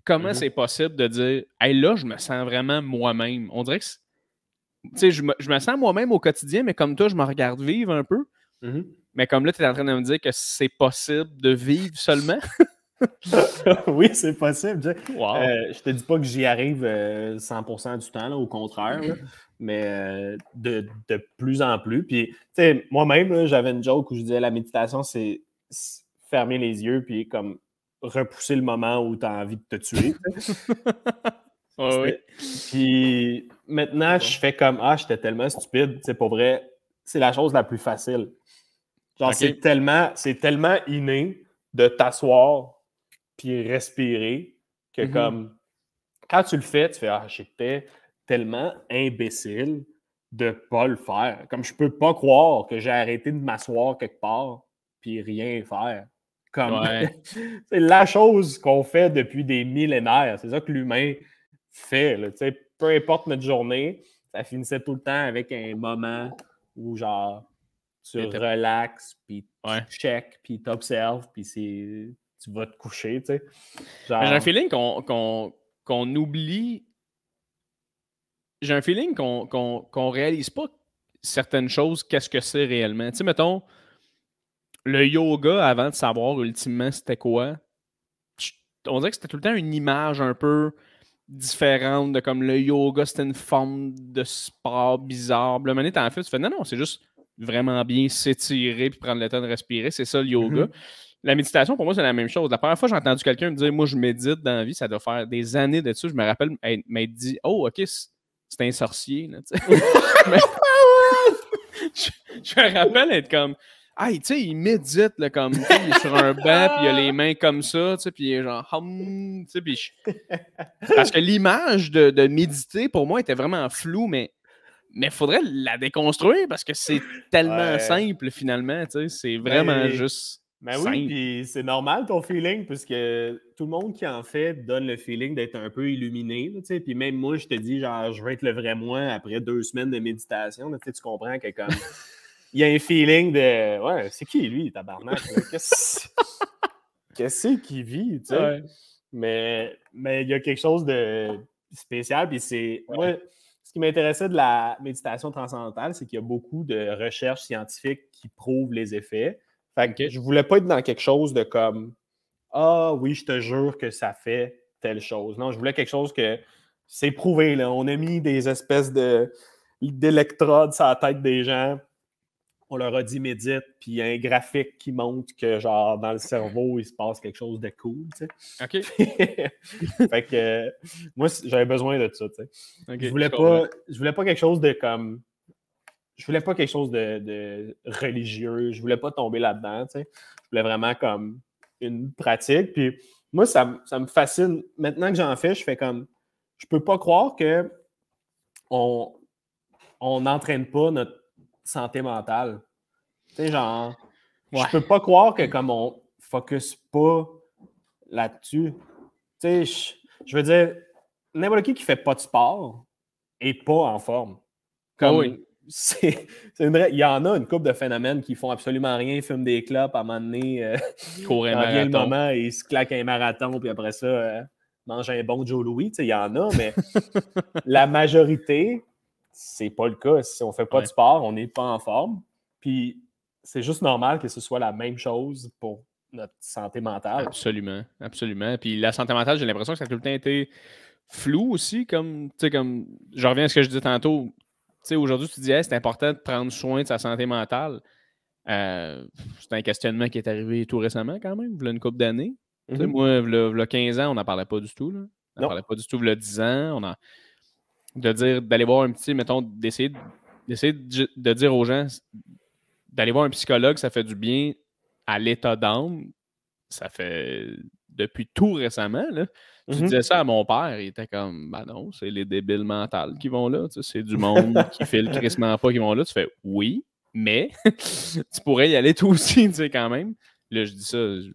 Comment c'est possible de dire, hey, là, je me sens vraiment moi-même? On dirait que, tu sais, je me sens moi-même au quotidien, mais comme toi, je me regarde vivre un peu. Mais comme là, tu es en train de me dire que c'est possible de vivre seulement. Oui, c'est possible. Wow. Je te dis pas que j'y arrive 100% du temps, là, au contraire, là, mais de plus en plus. Puis, tu sais, moi-même, là, j'avais une joke où je disais la méditation, c'est fermer les yeux puis comme repousser le moment où tu as envie de te tuer. Oui. Puis maintenant, je fais comme j'étais tellement stupide. Pour vrai, c'est la chose la plus facile. Genre, Okay. c'est tellement inné de t'asseoir puis respirer que comme quand tu le fais, tu fais j'étais tellement imbécile de pas le faire. Comme je peux pas croire que j'ai arrêté de m'asseoir quelque part puis rien faire. Comme c'est la chose qu'on fait depuis des millénaires. C'est ça que l'humain fait. Là, peu importe notre journée, ça finissait tout le temps avec un moment où genre tu relaxes, puis tu check, puis tu observes, puis tu vas te coucher, tu sais. Genre... J'ai un feeling qu'on oublie. J'ai un feeling qu'on réalise pas certaines choses, qu'est-ce que c'est réellement. Tu sais, mettons, le yoga, avant de savoir ultimement c'était quoi, on dirait que c'était tout le temps une image un peu différente de comme le yoga, c'était une forme de sport bizarre. Le moment t'en fais, tu fais non, c'est juste vraiment bien s'étirer puis prendre le temps de respirer. C'est ça le yoga. La méditation, pour moi, c'est la même chose. La première fois que j'ai entendu quelqu'un me dire moi, je médite dans la vie, ça doit faire des années de ça. Je me rappelle m'être dit oh, OK, c'est un sorcier. Là, je me rappelle être comme tu sais, il médite, là, comme, il est sur un banc, puis il a les mains comme ça, tu sais, puis il est genre, tu sais, puis parce que l'image de méditer, pour moi, était vraiment floue, mais il faudrait la déconstruire, parce que c'est tellement simple, finalement, tu sais, c'est vraiment juste Ben oui, puis c'est normal ton feeling, puisque tout le monde qui en fait donne le feeling d'être un peu illuminé. Tu sais, puis même moi, je te dis, genre, je vais être le vrai moi après 2 semaines de méditation. Là, tu sais, tu comprends que comme il y a un feeling de ouais, c'est qui lui, tabarnak? Qu'est-ce qu'il vit, tu sais? Ouais. Mais il y a quelque chose de spécial, puis c'est. Ouais. Moi, ce qui m'intéressait de la méditation transcendantale, c'est qu'il y a beaucoup de recherches scientifiques qui prouvent les effets. Fait que je voulais pas être dans quelque chose de comme ah oui, je te jure que ça fait telle chose. Non, je voulais quelque chose que c'est prouvé. Là. On a mis des espèces d'électrodes sur la tête des gens. On leur a dit médite, puis il y a un graphique qui montre que genre dans le cerveau, il se passe quelque chose de cool. Tu sais. OK. Fait que moi, j'avais besoin de ça. Tu sais. Okay, je voulais pas quelque chose de comme. Je voulais pas quelque chose de religieux. Je voulais pas tomber là-dedans. Tu sais. Je voulais vraiment comme une pratique. Puis moi, ça me fascine. Maintenant que j'en fais, je fais comme. Je peux pas croire que on n'entraîne pas notre santé mentale. Tu sais, genre. Ouais. Je peux pas croire que comme on focus pas là-dessus. Tu sais, je veux dire, n'importe qui fait pas de sport est pas en forme. Comme, oui. C'est vrai, il y en a une couple de phénomènes qui font absolument rien, ils fument des clopes, à un moment donné, quand vient le moment, ils se claquent un marathon, puis après ça, mangent un bon Joe Louis, il y en a, mais la majorité, c'est pas le cas. Si on fait pas de sport, on n'est pas en forme, puis c'est juste normal que ce soit la même chose pour notre santé mentale. Absolument, absolument. Puis la santé mentale, j'ai l'impression que ça a tout le temps été flou aussi, comme je reviens à ce que je disais tantôt. Aujourd'hui, tu disais, c'est important de prendre soin de sa santé mentale. C'est un questionnement qui est arrivé tout récemment, quand même, il y a une couple d'années. Mm-hmm. Moi, il y a 15 ans, on n'en parlait pas du tout. Là. On n'en parlait pas du tout, il y a 10 ans. D'aller voir un petit, mettons, d'essayer de dire aux gens, d'aller voir un psychologue, ça fait du bien à l'état d'âme. Ça fait depuis tout récemment, là. Tu disais ça à mon père, il était comme, ben non, c'est les débiles mentales qui vont là. C'est du monde qui fait le crissement pas qui vont là. Tu fais, oui, mais tu pourrais y aller toi aussi, tu sais, quand même. Là, je dis ça, je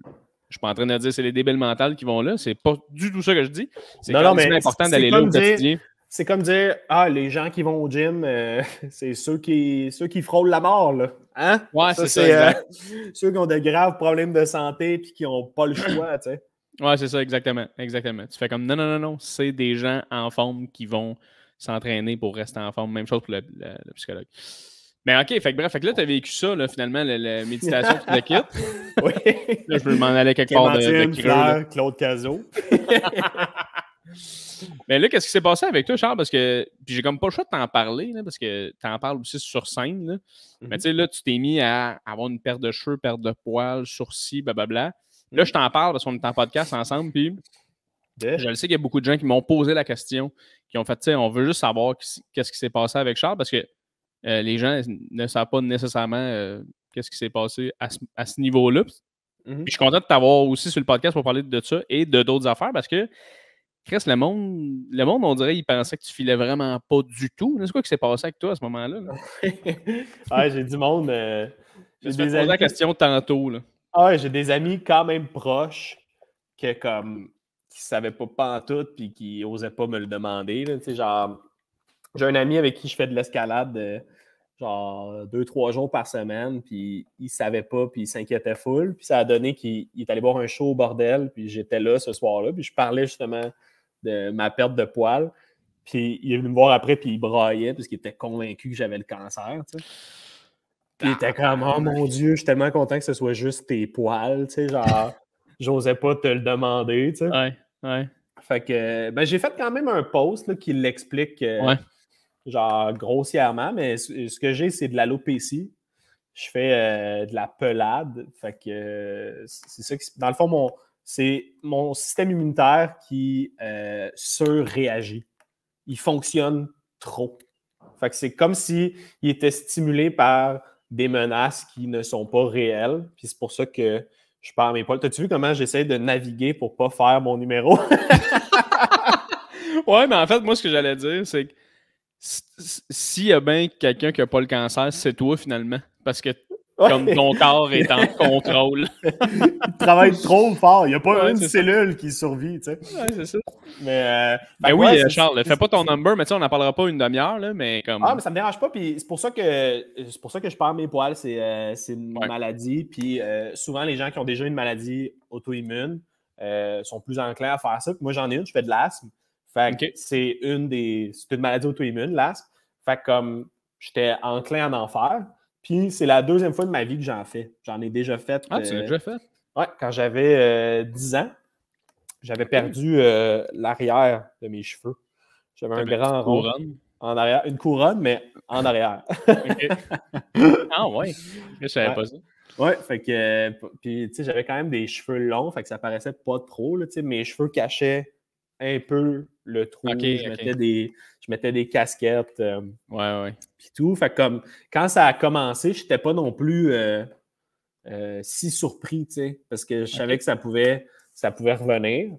suis pas en train de dire c'est les débiles mentales qui vont là. C'est pas du tout ça que je dis. C'est quand même important d'aller là au quotidien. C'est comme dire, les gens qui vont au gym, c'est ceux qui frôlent la mort, là. Hein? Ouais, c'est ça. Ceux qui ont de graves problèmes de santé et qui n'ont pas le choix, tu sais. Ouais, c'est ça, exactement. Tu fais comme, non, c'est des gens en forme qui vont s'entraîner pour rester en forme. Même chose pour le psychologue. Mais OK, fait que là, tu as vécu ça, là, finalement, la méditation, tu le quittes. Oui. Là, je peux m'en aller quelque part de Claire, Claude Cazot. Mais là, qu'est-ce qui s'est passé avec toi, Charles? Parce que, puis j'ai comme pas le choix de t'en parler, là, parce que t'en parles aussi sur scène. Là. Mais tu sais, là, tu t'es mis à avoir une perte de cheveux, perte de poils, sourcils, blablabla. Là, je t'en parle parce qu'on est en podcast ensemble, puis je le sais qu'il y a beaucoup de gens qui m'ont posé la question, qui ont fait, tu sais, on veut juste savoir qu'est-ce qui s'est passé avec Charles, parce que les gens ne savent pas nécessairement qu'est-ce qui s'est passé à ce niveau-là. Puis je suis content de t'avoir aussi sur le podcast pour parler de ça et de d'autres affaires, parce que Chris, le monde, on dirait, il pensait que tu filais vraiment pas du tout. C'est quoi qui s'est passé avec toi à ce moment-là? Ouais, j'ai du monde. J'ai posé la question tantôt. Là. Ouais, j'ai des amis quand même proches qui savaient pas pantoute puis qui osaient pas me le demander. Là. Genre, j'ai un ami avec qui je fais de l'escalade genre 2-3 jours par semaine, puis il savait pas, puis il s'inquiétait full. Puis ça a donné qu'il est allé voir un show au bordel, puis j'étais là ce soir-là, puis je parlais justement de ma perte de poils. Puis il est venu me voir après, puis il braillait, parce qu'il était convaincu que j'avais le cancer, tu sais. Puis il était comme, oh mon Dieu, je suis tellement content que ce soit juste tes poils, tu sais, genre, j'osais pas te le demander, tu sais. Ouais. Fait que, j'ai fait quand même un post là, qui l'explique, genre, grossièrement, mais ce que j'ai, c'est de l'alopécie. Je fais de la pelade, fait que c'est ça qui... Dans le fond, c'est mon système immunitaire qui surréagit. Il fonctionne trop. Fait que c'est comme s'il était stimulé par des menaces qui ne sont pas réelles. Puis c'est pour ça que je perds mes poils. T'as-tu vu comment j'essaie de naviguer pour pas faire mon numéro? Ouais, mais en fait, moi, ce que j'allais dire, c'est que s'il y a bien quelqu'un qui n'a pas le cancer, c'est toi, finalement. Parce que Comme ton corps est en contrôle. Il travaille trop fort. Il n'y a pas une c'est cellule qui survit, tu sais. Ouais, c'est ça. Mais oui, ouais, Charles, fais pas ton number, mais tu sais, on n'en parlera pas une demi-heure, là, mais comme... Ah, mais ça me dérange pas, puis c'est pour ça que je perds mes poils, c'est une maladie, puis souvent, les gens qui ont déjà une maladie auto-immune sont plus enclins à faire ça. Puis moi, j'en ai une, je fais de l'asthme. Fait que c'est une maladie auto-immune, l'asthme. Fait que comme j'étais enclin à en faire, puis c'est la deuxième fois de ma vie que j'en fais. J'en ai déjà fait. Ah, tu l'as déjà fait? Ouais, quand j'avais 10 ans, j'avais perdu l'arrière de mes cheveux. J'avais un grand rond en arrière. Une couronne, mais en arrière. Ah ouais? Je savais pas ça. Ouais, fait que puis tu sais, j'avais quand même des cheveux longs, fait que ça paraissait pas trop, là, tu sais, mes cheveux cachaient un peu le trou. Je mettais des casquettes. Puis tout. Fait que comme quand ça a commencé, je n'étais pas non plus si surpris, tu sais, parce que je savais que ça pouvait revenir.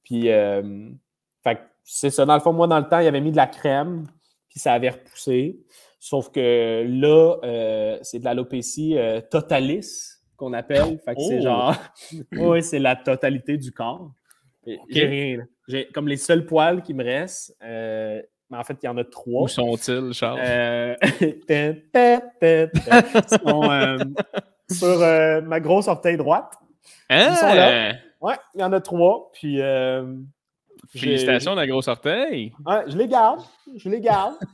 Puis fait que c'est ça. Dans le fond, moi, dans le temps, il avait mis de la crème, puis ça avait repoussé. Sauf que là, c'est de l'alopécie totalis qu'on appelle. Fait que c'est genre... oui, c'est la totalité du corps. J'ai rien. J'ai comme les seuls poils qui me restent. Mais en fait, il y en a 3. Où sont-ils, Charles? Ils sont sur ma grosse orteil droite. Ils sont là. Ouais, il y en a 3. Puis... félicitations de la grosse orteil. Ouais, je les garde.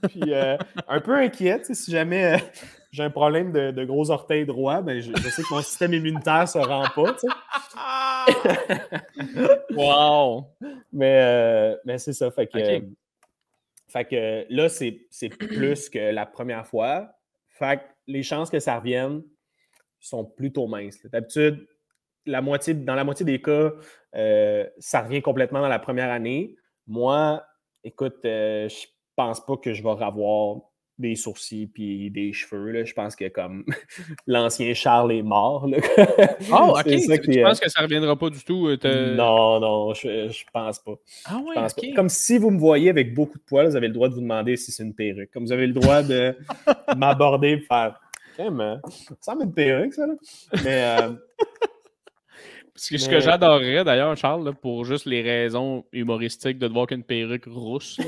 Puis un peu inquiète, si jamais j'ai un problème de gros orteil droit, ben je sais que mon système immunitaire ne se rend pas. Wow! Mais c'est ça. Fait que là, c'est plus que la première fois. Fait que les chances que ça revienne sont plutôt minces. D'habitude, dans la moitié des cas, ça revient complètement dans la première année. Moi, écoute, je pense pas que je vais avoir des sourcils et des cheveux. Là. Je pense que comme l'ancien Charles est mort. Là. Oh, OK. Tu penses que ça reviendra pas du tout? Non, je pense pas. Ah ouais, OK. Comme si vous me voyez avec beaucoup de poils, vous avez le droit de vous demander si c'est une perruque. Comme vous avez le droit de m'aborder et faire « ça ressemble à une perruque, ça. » Mais... Ce que j'adorerais d'ailleurs, Charles, là, pour juste les raisons humoristiques de te voir qu'une perruque rousse.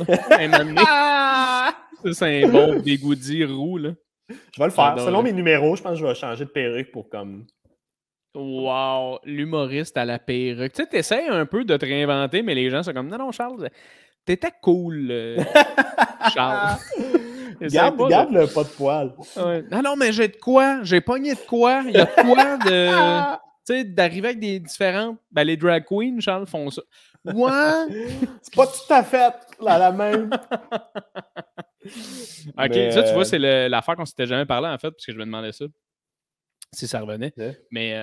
C'est un bon dégoudi roux. Là. Je vais le faire. Selon mes numéros, je pense que je vais changer de perruque pour comme... Wow! L'humoriste à la perruque. Tu sais, t'essayes un peu de te réinventer, mais les gens sont comme « Non, Charles, t'étais cool, Charles. » Garde le pas de poil. Ouais. Non, mais j'ai de quoi? J'ai pogné de quoi? Il y a de quoi de... Tu sais, d'arriver avec des différentes... Ben, les drag queens, Charles, font ça. Ouais! C'est pas tout à fait la même. OK, mais, ça, tu vois, c'est l'affaire qu'on s'était jamais parlé, en fait, parce que je me demandais ça. Si ça revenait. Mais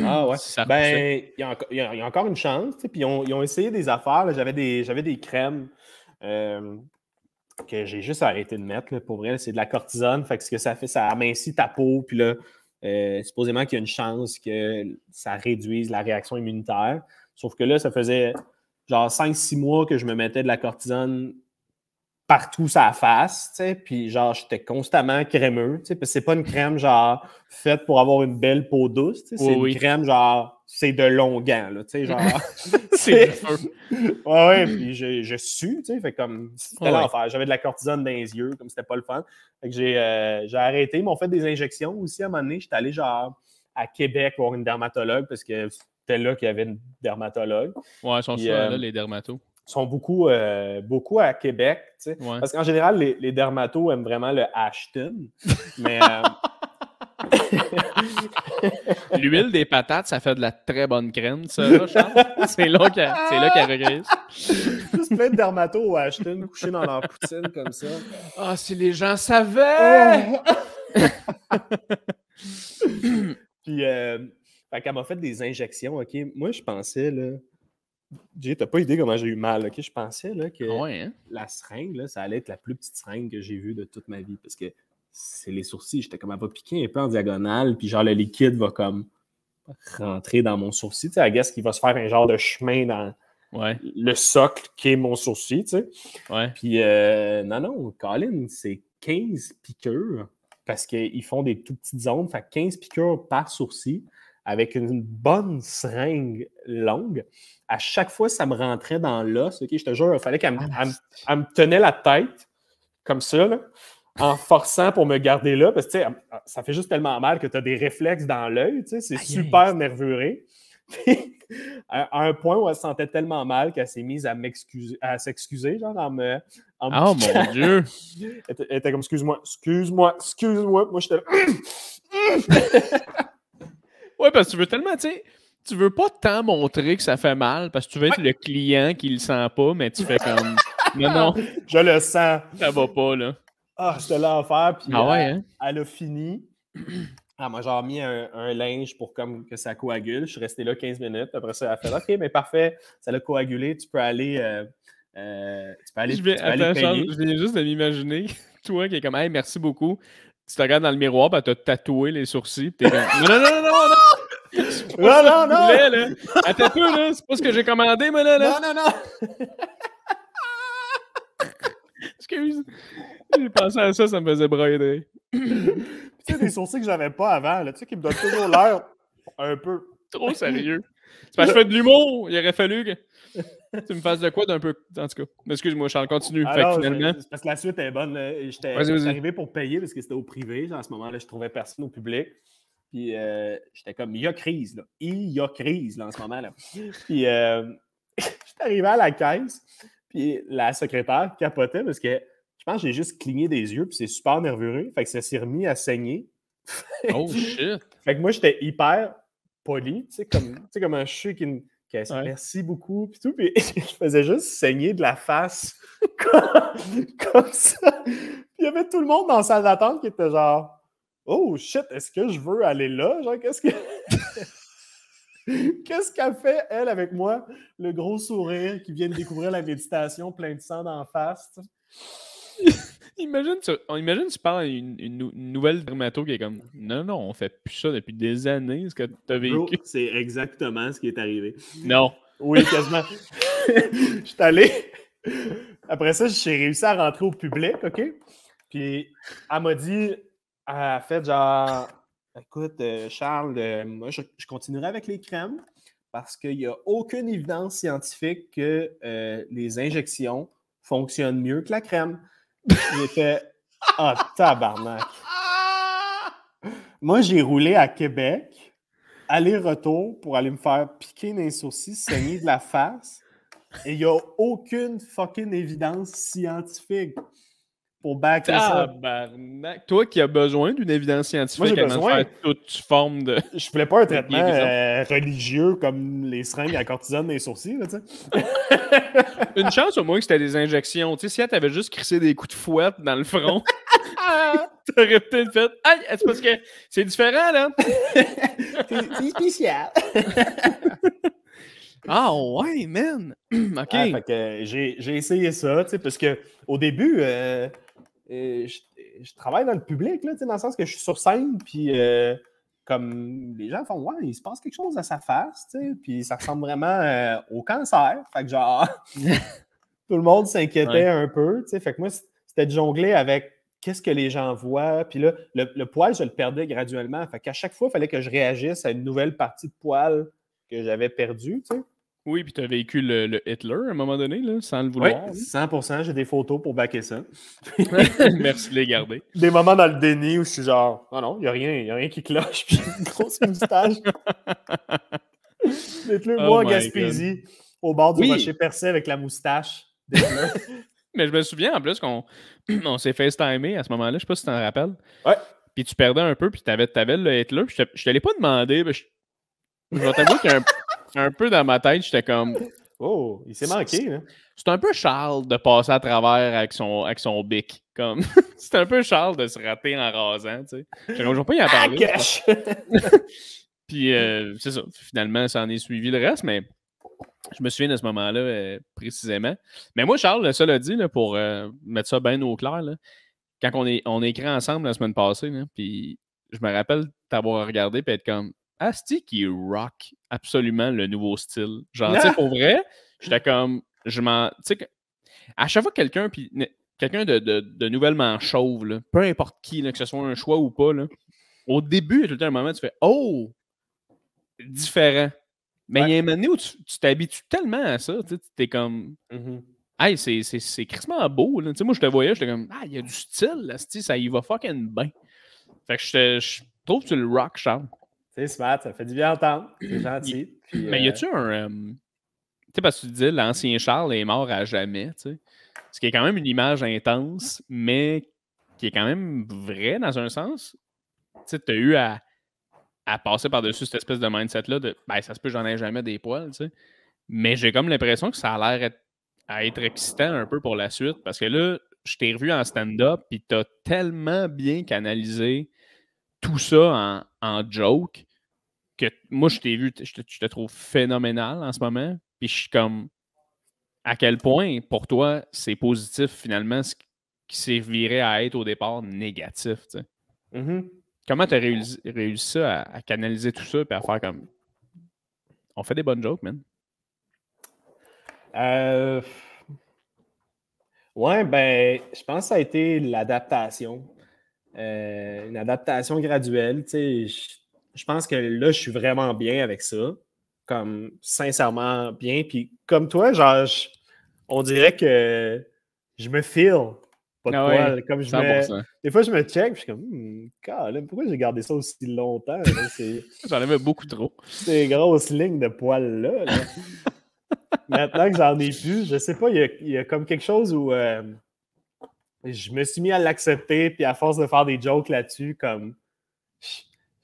ah ouais. Si ça il y a encore une chance. Puis ils ont essayé des affaires. Là. J'avais des crèmes que j'ai juste arrêté de mettre. Là, pour vrai, c'est de la cortisone. Fait que ce que ça fait, ça amincit ta peau. Puis là, supposément qu'il y a une chance que ça réduise la réaction immunitaire. Sauf que là, ça faisait genre 5-6 mois que je me mettais de la cortisone partout sur la face, tu sais, puis genre, j'étais constamment crémeux, tu sais, parce que c'est pas une crème, genre, faite pour avoir une belle peau douce, tu sais, c'est une crème, genre, c'est de longuant, là, tu sais, genre... c'est du feu. Ouais, puis je sue, tu sais, fait comme, c'était l'enfer. J'avais de la cortisone dans les yeux, comme c'était pas le fun. Fait que j'ai arrêté, ils m'ont fait des injections aussi, à un moment donné, j'étais allé, genre, à Québec voir une dermatologue, parce que c'était là qu'il y avait une dermatologue. Ouais, ils sont souvent là, les dermatos. Sont beaucoup à Québec, tu sais. Parce qu'en général, les dermatos aiment vraiment le Ashton. Mais l'huile des patates, ça fait de la très bonne crème, ça, là, Charles. C'est là qu'elle regresse. Juste plein de dermatos au Ashton couchés dans leur poutine comme ça. Ah, si les gens savaient! Puis, fait qu'elle m'a fait des injections, OK? Moi, je pensais, là... Jay, t'as pas idée comment j'ai eu mal, OK? Je pensais là, que la seringue, là, ça allait être la plus petite seringue que j'ai vue de toute ma vie, parce que c'est les sourcils. J'étais comme, elle va piquer un peu en diagonale, puis genre le liquide va comme rentrer dans mon sourcil. Tu sais, I guess qu'il va se faire un genre de chemin dans le socle qui est mon sourcil, tu sais. Ouais. Puis non, Colin, c'est 15 piqûres. parce qu'ils font des tout petites zones. Fait 15 piqûres par sourcil avec une bonne seringue longue. À chaque fois, ça me rentrait dans l'os. Okay? Je te jure, il fallait qu'elle me tenait la tête comme ça, là, en forçant pour me garder là. Parce que ça fait juste tellement mal que tu as des réflexes dans l'œil. C'est super nervuré. À un point où elle se sentait tellement mal qu'elle s'est mise à s'excuser, genre en me oh mon Dieu! Elle était comme excuse-moi. Moi, j'étais là. Ouais, parce que tu veux tellement, tu veux pas tant montrer que ça fait mal parce que tu veux être le client qui le sent pas, mais tu fais comme non, je le sens. Ça va pas, là. Ah, c'était l'enfer. Puis hein? Elle a fini. Elle m'a genre mis un linge pour comme que ça coagule. Je suis resté là 15 minutes. Après ça, elle a fait OK, mais parfait, ça l'a coagulé. Tu peux aller. Charles, je viens juste de m'imaginer, toi qui est comme hey, merci beaucoup. Tu te regardes dans le miroir, ben t'as tatoué les sourcils. T'es comme non! Non! Là. Attends un peu, là. C'est pas ce que j'ai commandé, moi, là. Non! Excuse. J'ai pensé à ça me faisait broyer. Tu sais, des sourcils que j'avais pas avant, là, tu sais, qui me donnent toujours l'air un peu. Trop sérieux. C'est parce que je fais de l'humour. Il aurait fallu que tu me fasses de quoi d'un peu. En tout cas, excuse-moi, Charles, continue. Alors, finalement. C'est parce que la suite est bonne. J'étais arrivé pour payer parce que c'était au privé. Genre, à ce moment-là, je trouvais personne au public. Puis j'étais comme, il y a crise, là. Il y a crise, là, en ce moment-là. Puis j'étais arrivé à la caisse. Puis la secrétaire capotait parce que je pense que j'ai juste cligné des yeux. Puis c'est super nerveux. Fait que ça s'est remis à saigner. Oh shit! Fait que moi, j'étais hyper poli. Tu sais, comme un chien qui merci beaucoup. Puis tout. Puis je faisais juste saigner de la face. comme ça. Puis il y avait tout le monde dans la salle d'attente qui était genre. Oh shit, est-ce que je veux aller là? Genre, qu'est-ce qu'elle fait, elle, avec moi? Le gros sourire qui vient de découvrir la méditation plein de sang d'en face. Imagine, tu parles à une nouvelle dermato qui est comme non, on fait plus ça depuis des années, ce que tu as vécu. Bro, c'est exactement ce qui est arrivé. Non. Oui, quasiment. Je suis allé. Après ça, j'ai réussi à rentrer au public, OK? Puis elle m'a dit. Elle a fait genre, écoute, Charles, moi, je continuerai avec les crèmes parce qu'il n'y a aucune évidence scientifique que les injections fonctionnent mieux que la crème. J'ai fait, tabarnak. Moi, j'ai roulé à Québec, aller-retour pour aller me faire piquer dans les sourcils, saigner de la face. Et il n'y a aucune fucking évidence scientifique pour backer ça. Tabarnak. Toi qui as besoin d'une évidence scientifique, moi, j'ai besoin de faire toute forme de. Je voulais pas un traitement religieux comme les seringues à cortisone des sourcils, là, tu sais. Une chance au moins que c'était des injections. Tu sais, si elle t'avait juste crissé des coups de fouette dans le front, t'aurais peut-être fait aïe, c'est parce que c'est différent, là. c'est spécial. Ah ouais, man! OK. Fait que j'ai essayé ça, tu sais, parce qu'au début, je travaille dans le public, là, tu sais, dans le sens que je suis sur scène, puis comme les gens font, ouais, il se passe quelque chose à sa face, tu sais, puis ça ressemble vraiment au cancer. Fait que genre, tout le monde s'inquiétait un peu, tu sais, fait que moi, c'était de jongler avec qu'est-ce que les gens voient, puis là, le poil, je le perdais graduellement, fait qu'à chaque fois, il fallait que je réagisse à une nouvelle partie de poil que j'avais perdue, tu sais. Oui, puis tu as vécu le Hitler à un moment donné, là, sans le vouloir. Oui, 100%, j'ai des photos pour backer ça. Merci de les garder. Des moments dans le déni où je suis genre, non, il n'y a rien qui cloche, puis une grosse moustache. Hitler, moi, en Gaspésie, au bord du rocher percé avec la moustache d'Hitler. Mais je me souviens en plus qu'on s'est FaceTimé à ce moment-là, je sais pas si tu t'en rappelles. Ouais. Puis tu perdais un peu, puis t'avais le Hitler, puis je te l'ai pas demandé, mais je vais t'avouer qu'un peu dans ma tête, j'étais comme... Oh, il s'est manqué, là. C'est un peu Charles de passer à travers avec son bic. Comme... c'est un peu Charles de se rater en rasant, tu sais. Je vais pas y en parler. Puis c'est ça. Finalement, ça en est suivi le reste, mais je me souviens de ce moment-là précisément. Mais moi, Charles, ça l'a dit, là, pour mettre ça bien au clair, là, quand on est écrit ensemble la semaine passée, là, puis je me rappelle t'avoir regardé et être comme Asti qui rock absolument le nouveau style. Genre, tu sais, pour vrai, j'étais comme, tu sais, à chaque fois que quelqu'un quelqu'un de nouvellement chauve, là, peu importe qui, là, que ce soit un choix ou pas, là, au début, il y a tout le temps un moment où tu fais « Oh! » Différent. Mais il y a un moment donné où tu t'habitues tellement à ça, tu es comme Hey, c'est crissement beau. Là. Moi, je te voyais, j'étais comme Ah, il y a du style, là, ça y va fucking bien. Fait que je trouve que tu le rock, Charles. C'est smart, ça fait du bien entendre. C'est gentil. Puis, mais y a-tu un. Tu sais, parce que tu dis l'ancien Charles est mort à jamais, tu sais. Ce qui est quand même une image intense, mais qui est quand même vrai dans un sens. Tu sais, t'as eu à passer par-dessus cette espèce de mindset-là de ben, ça se peut, j'en ai jamais des poils, tu sais. Mais j'ai comme l'impression que ça a l'air à être excitant un peu pour la suite parce que là, je t'ai revu en stand-up puis t'as tellement bien canalisé tout ça en joke que moi, je t'ai vu, je te trouve phénoménal en ce moment. Puis je suis comme à quel point pour toi c'est positif finalement ce qui s'est viré à être au départ négatif, tu sais. Comment tu as réussi ça à canaliser tout ça et à faire comme on fait des bonnes jokes, man? Ouais, ben, je pense que ça a été l'adaptation. Une adaptation graduelle. Tu sais, je pense que là, je suis vraiment bien avec ça. Comme, sincèrement bien. Puis, comme toi, genre, on dirait que je me feel pas de Ah ouais, poils. Comme 100%. des fois, je me check, puis je suis comme, pourquoi j'ai gardé ça aussi longtemps? Là? J'en avais beaucoup trop. Ces grosses lignes de poils-là. Là. Maintenant que j'en ai plus, je sais pas, il y a comme quelque chose où je me suis mis à l'accepter, puis à force de faire des jokes là-dessus, comme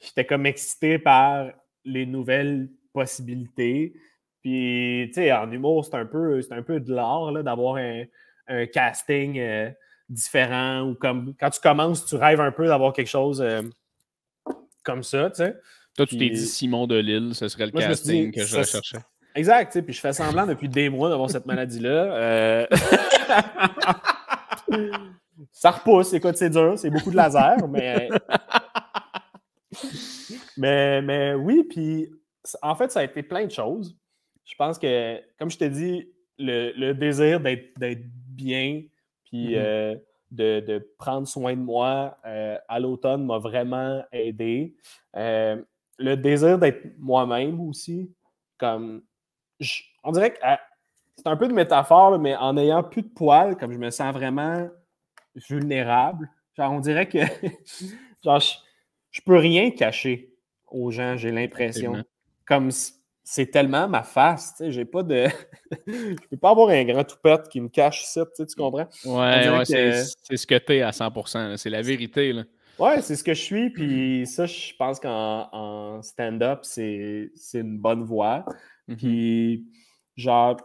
j'étais comme excité par les nouvelles possibilités. Puis, tu sais, en humour, c'est un peu de l'art là, d'avoir un casting différent ou comme quand tu commences, tu rêves un peu d'avoir quelque chose comme ça, tu sais. Toi, tu t'es dit Puis, Simon Delille, ce serait le moi, je me suis casting dit, que je recherchais. exact, tu sais, puis je fais semblant depuis des mois d'avoir cette maladie-là. Ça repousse, écoute, c'est dur, c'est beaucoup de laser, mais oui, puis en fait, ça a été plein de choses. Je pense que, comme je t'ai dit, le désir d'être bien, puis de prendre soin de moi à l'automne m'a vraiment aidé. Le désir d'être moi-même aussi, comme on dirait que c'est un peu de métaphore, mais en n'ayant plus de poils, comme je me sens vraiment vulnérable. Genre, on dirait que genre, je peux rien cacher aux gens, j'ai l'impression. Comme c'est tellement ma face, tu sais, j'ai pas de... je peux pas avoir un grand toupette qui me cache ça, tu comprends? On dirait Ouais, que... c'est ce que t'es à 100%. C'est la vérité, là. Ouais, c'est ce que je suis, puis ça, je pense qu'en stand-up, c'est une bonne voie. Puis, genre,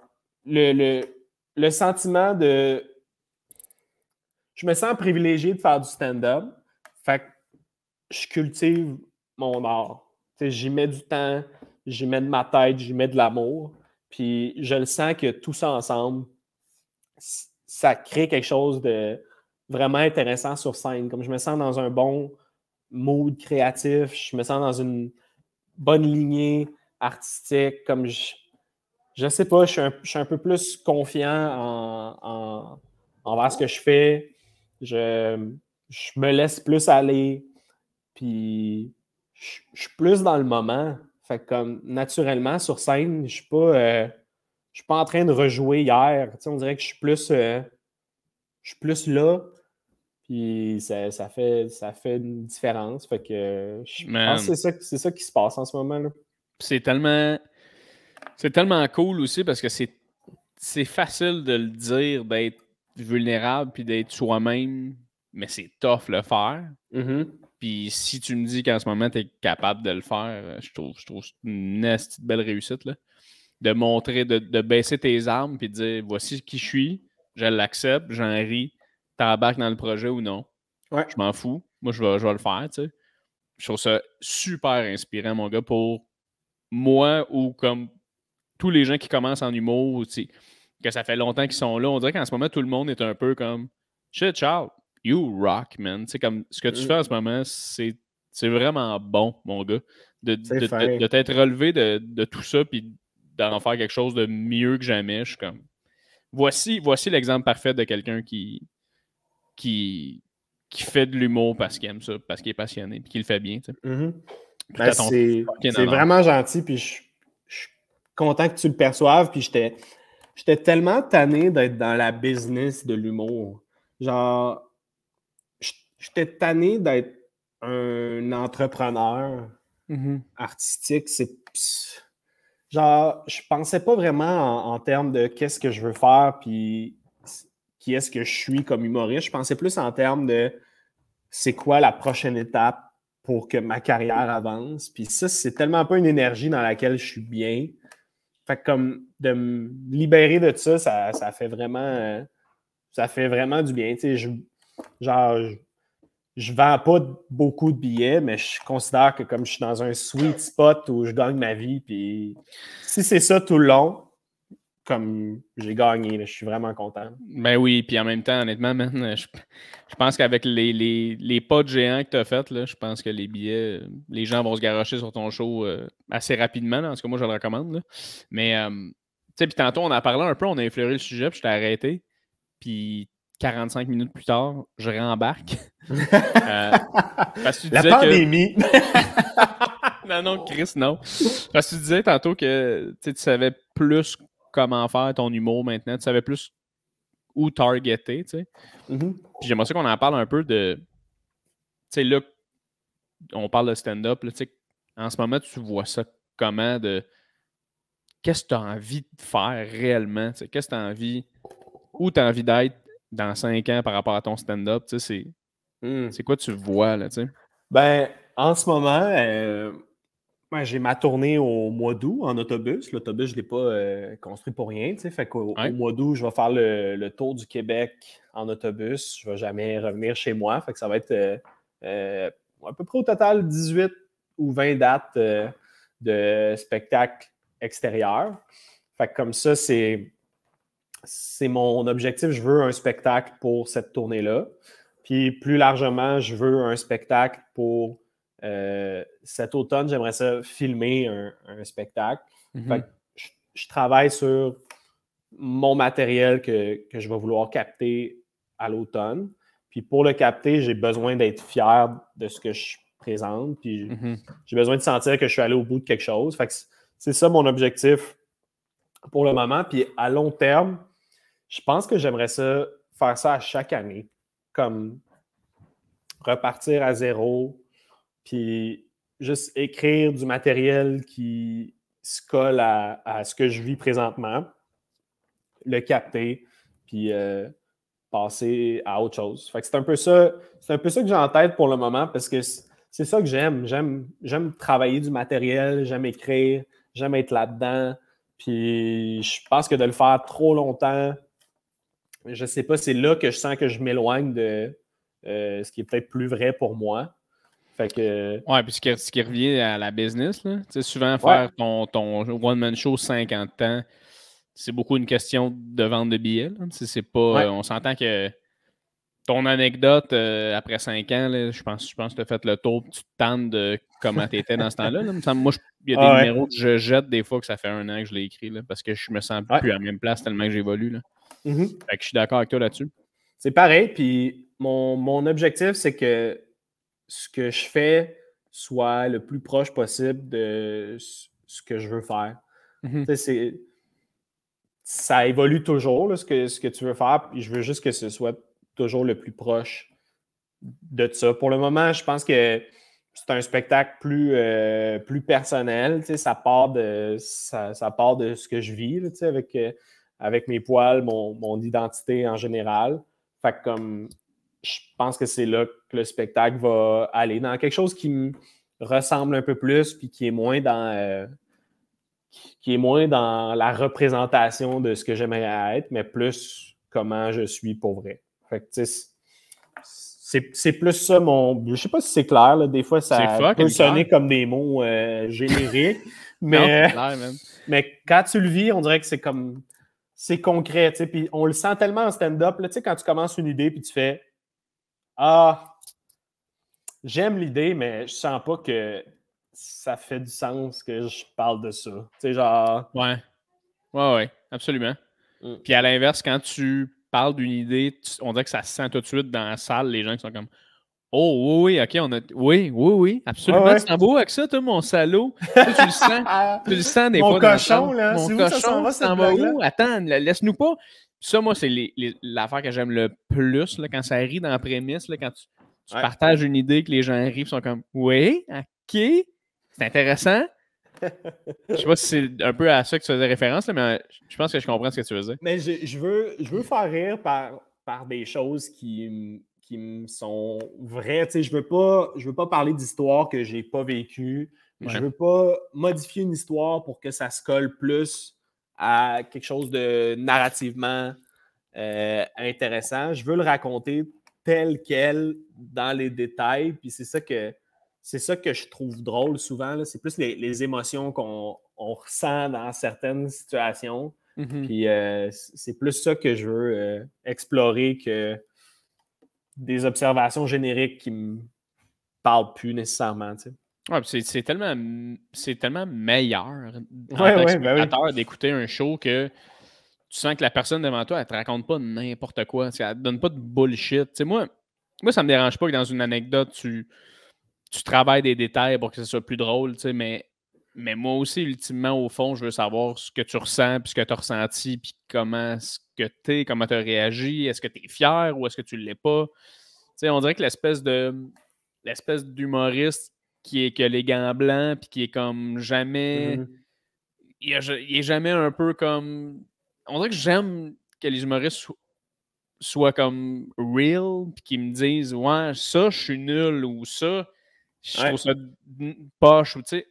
le sentiment de... Je me sens privilégié de faire du stand-up, fait que je cultive mon art. J'y mets du temps, j'y mets de ma tête, j'y mets de l'amour. Puis je le sens que tout ça ensemble, ça crée quelque chose de vraiment intéressant sur scène. Comme je me sens dans un bon mood créatif, je me sens dans une bonne lignée artistique. Comme je sais pas, je suis un peu plus confiant envers ce que je fais. Je me laisse plus aller. Puis je suis plus dans le moment. Fait que comme naturellement, sur scène, je suis pas en train de rejouer hier. Tu sais, on dirait que je suis plus là. Puis ça fait une différence. Fait que je pense que c'est ça qui se passe en ce moment. Là. C'est tellement cool aussi parce que c'est facile de le dire, d'être vulnérable puis d'être soi-même, mais c'est tough le faire. Puis si tu me dis qu'en ce moment, tu es capable de le faire, je trouve une belle réussite. Là. De montrer, de baisser tes armes puis de dire voici qui je suis, je l'accepte, j'en ris, t'embarques dans le projet ou non. Ouais. Je m'en fous. Moi, je vais le faire. Tu sais. Je trouve ça super inspirant, mon gars, pour moi ou comme tous les gens qui commencent en humour, tu sais, que ça fait longtemps qu'ils sont là. On dirait qu'en ce moment, tout le monde est un peu comme shit, Charles, you rock, man. Tu sais, comme ce que tu fais en ce moment, c'est vraiment bon, mon gars. De t'être relevé de tout ça puis d'en faire quelque chose de mieux que jamais. Je suis comme. Voici l'exemple parfait de quelqu'un qui qui fait de l'humour parce qu'il aime ça, parce qu'il est passionné, puis qu'il le fait bien. Tu sais. Ben, c'est vraiment gentil, puis je suis content que tu le perçoives, puis j'étais tellement tanné d'être dans la business de l'humour. Genre, j'étais tanné d'être un entrepreneur artistique. Genre, je pensais pas vraiment en termes de qu'est-ce que je veux faire, puis qui est-ce que je suis comme humoriste. Je pensais plus en termes de c'est quoi la prochaine étape pour que ma carrière avance. Puis ça, c'est tellement pas une énergie dans laquelle je suis bien. Fait que comme de me libérer de ça, ça fait vraiment du bien. Tu sais, je vends pas beaucoup de billets, mais je considère que comme je suis dans un sweet spot où je gagne ma vie, puis si c'est ça tout le long, comme j'ai gagné, là, je suis vraiment content. Ben oui, puis en même temps, honnêtement, man, je pense qu'avec les pas de géants que tu as fait, là, je pense que les billets, les gens vont se garrocher sur ton show assez rapidement. Là. En tout cas, moi, je le recommande. Là. Mais, tu sais, puis tantôt, on en parlait un peu, on a effleuré le sujet, puis je t'ai arrêté. Puis 45 minutes plus tard, je rembarque. Parce que tu La disais pandémie! non, Chris, non. Parce que tu disais tantôt que tu savais plus comment faire ton humour maintenant. Tu savais plus où targeter, tu sais. Puis j'aimerais ça qu'on en parle un peu de... Tu sais, là, on parle de stand-up, là, tu sais, en ce moment, tu vois ça comment de... Qu'est-ce que tu as envie de faire réellement? Tu sais, qu'est-ce que tu as envie... Où tu as envie d'être dans 5 ans par rapport à ton stand-up? Tu sais, c'est quoi tu vois, là, tu sais? Ben, en ce moment, j'ai ma tournée au mois d'août en autobus. L'autobus, je ne l'ai pas construit pour rien. Fait qu'au mois d'août, je vais faire le tour du Québec en autobus. Je ne vais jamais revenir chez moi. Fait que ça va être à peu près au total 18 ou 20 dates de spectacles extérieurs. Fait que comme ça, c'est mon objectif. Je veux un spectacle pour cette tournée-là. Puis plus largement, je veux un spectacle pour cet automne. J'aimerais ça filmer un spectacle. Fait que je travaille sur mon matériel que je vais vouloir capter à l'automne. Puis pour le capter, j'ai besoin d'être fier de ce que je présente. Puis j'ai besoin de sentir que je suis allé au bout de quelque chose. Fait que c'est ça mon objectif pour le moment. Puis à long terme, je pense que j'aimerais ça faire ça à chaque année. Comme repartir à zéro, puis juste écrire du matériel qui se colle à ce que je vis présentement, le capter, puis passer à autre chose. Fait que c'est un peu ça que j'ai en tête pour le moment parce que c'est ça que j'aime. J'aime travailler du matériel, j'aime écrire, j'aime être là-dedans. Puis je pense que de le faire trop longtemps, je sais pas, c'est là que je sens que je m'éloigne de ce qui est peut-être plus vrai pour moi. Fait que. Ouais, puis ce qui revient à la business, là, tu sais, souvent faire ton one-man show 50 ans, c'est beaucoup une question de vente de billets. Là. C'est pas, on s'entend que ton anecdote après 5 ans, là, je pense que tu as fait le tour, tu te tannes de comment tu étais dans ce temps-là. Là. Moi, il y a des numéros que je jette des fois que ça fait 1 an que je l'ai écrit là, parce que je me sens plus à la même place tellement que j'évolue. Là. Fait que je suis d'accord avec toi là-dessus. C'est pareil, puis mon objectif, c'est que ce que je fais soit le plus proche possible de ce que je veux faire. Ça évolue toujours, là, ce que tu veux faire, puis je veux juste que ce soit toujours le plus proche de ça. Pour le moment, je pense que c'est un spectacle plus personnel. Ça part de ce que je vis là, avec mes poils, mon identité en général. Fait que comme je pense que c'est là que le spectacle va aller, dans quelque chose qui me ressemble un peu plus puis qui est moins dans la représentation de ce que j'aimerais être, mais plus comment je suis pour vrai. Fait que, c'est plus ça mon... Je sais pas si c'est clair, là. Des fois, ça peut sonner comme des mots génériques, mais, mais quand tu le vis, on dirait que c'est comme... C'est concret, tu sais, puis on le sent tellement en stand-up, tu sais, quand tu commences une idée, puis tu fais « Ah, j'aime l'idée, mais je sens pas que ça fait du sens que je parle de ça. » Tu sais, genre... Ouais, absolument. Puis à l'inverse, quand tu parles d'une idée, on dirait que ça se sent tout de suite dans la salle, les gens qui sont comme oh oui, ok, oui, absolument. Ouais. Tu t'en vas où avec ça, toi, mon salaud? Toi, tu le sens des Mon fois dans la cochon, salle. là, Mon c'est où ça s'en cochon, va, tu cette t'en vas blague-là? où? Attends, laisse-nous pas. Ça, moi, c'est l'affaire que j'aime le plus, là, quand ça rit dans la prémisse, là, quand tu partages une idée, que les gens rient, ils sont comme oui, ok, c'est intéressant. Je sais pas si c'est un peu à ça que tu faisais référence, là, mais je pense que je comprends ce que tu veux dire. Mais je veux faire rire par des choses qui me sont vraies. Tu sais, je veux pas parler d'histoires que j'ai pas vécues. Ouais. Je veux pas modifier une histoire pour que ça se colle plus à quelque chose de narrativement intéressant. Je veux le raconter tel quel dans les détails. Puis c'est ça que je trouve drôle souvent. Là. C'est plus les émotions qu'on ressent dans certaines situations. Mm-hmm. Puis c'est plus ça que je veux explorer que des observations génériques qui me parlent plus nécessairement. Tu sais. Ouais, c'est tellement meilleur en Ouais, tant que ouais, ben oui. spectateur d'écouter un show que tu sens que la personne devant toi, elle te raconte pas n'importe quoi. Elle te donne pas de bullshit. Tu sais, moi, ça me dérange pas que dans une anecdote, tu travailles des détails pour que ce soit plus drôle, tu sais, mais moi aussi, ultimement, au fond, je veux savoir ce que tu ressens, puis ce que tu as ressenti, puis comment est-ce que tu es, comment tu as réagi, est-ce que tu es fier ou est-ce que tu l'es pas. Tu sais, on dirait que l'espèce d'humoriste qui a les gants blancs, puis qui est comme jamais... Mhm. Il est jamais un peu comme... On dirait que j'aime que les humoristes soient comme real, puis qu'ils me disent « Ouais, ça, je suis nul » ou « Ça, je trouve ça poche » ou tu sais,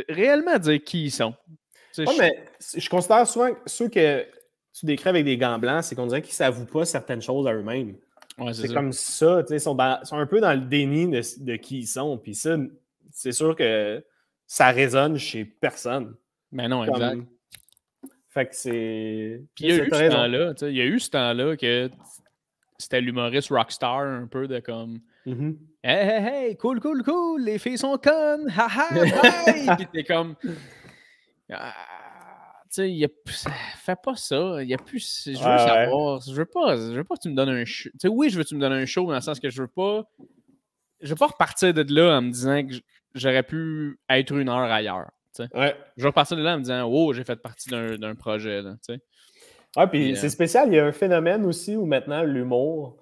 réellement dire qui ils sont. Ouais, mais je considère souvent que ceux que tu décris avec des gants blancs, c'est qu'on dirait qu'ils ne s'avouent pas certaines choses à eux-mêmes. Ouais, c'est ça. comme ça, tu sais, ils sont un peu dans le déni de qui ils sont. Puis ça, c'est sûr que ça résonne chez personne. Ben non, exact. Fait que c'est. Puis il y a eu ce temps-là, tu sais, il y a eu ce temps-là que c'était l'humoriste rockstar un peu de comme Hey, cool, les filles sont connes, haha, bye! Puis t'es comme tu sais, fais pas ça. Il y a plus. Je veux savoir. Je veux pas que tu me donnes un show. Tu sais, oui, je veux que tu me donnes un show dans le sens que je veux pas repartir de là en me disant que j'aurais pu être une heure ailleurs. Tu sais. Je veux repartir de là en me disant oh, j'ai fait partie d'un projet. Là, tu sais. Ouais, puis c'est spécial. Il y a un phénomène aussi où maintenant l'humour,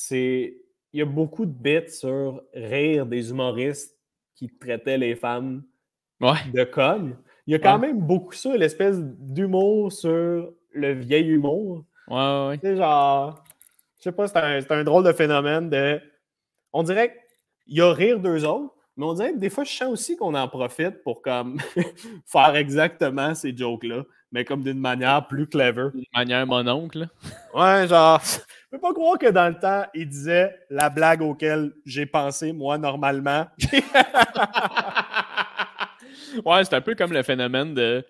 il y a beaucoup de bits sur rire des humoristes qui traitaient les femmes de connes. Il y a quand même beaucoup ça, l'espèce d'humour sur le vieil humour. Ouais. Tu sais, genre, je sais pas, c'est un drôle de phénomène de. On dirait qu'il y a rire d'eux autres, mais on dirait que des fois, je sens aussi qu'on en profite pour comme faire exactement ces jokes-là, mais comme d'une manière plus clever. D'une manière mon oncle. Ouais, genre, je peux pas croire que dans le temps, il disait la blague auquel j'ai pensé, moi, normalement. Ouais, c'est un peu comme le phénomène de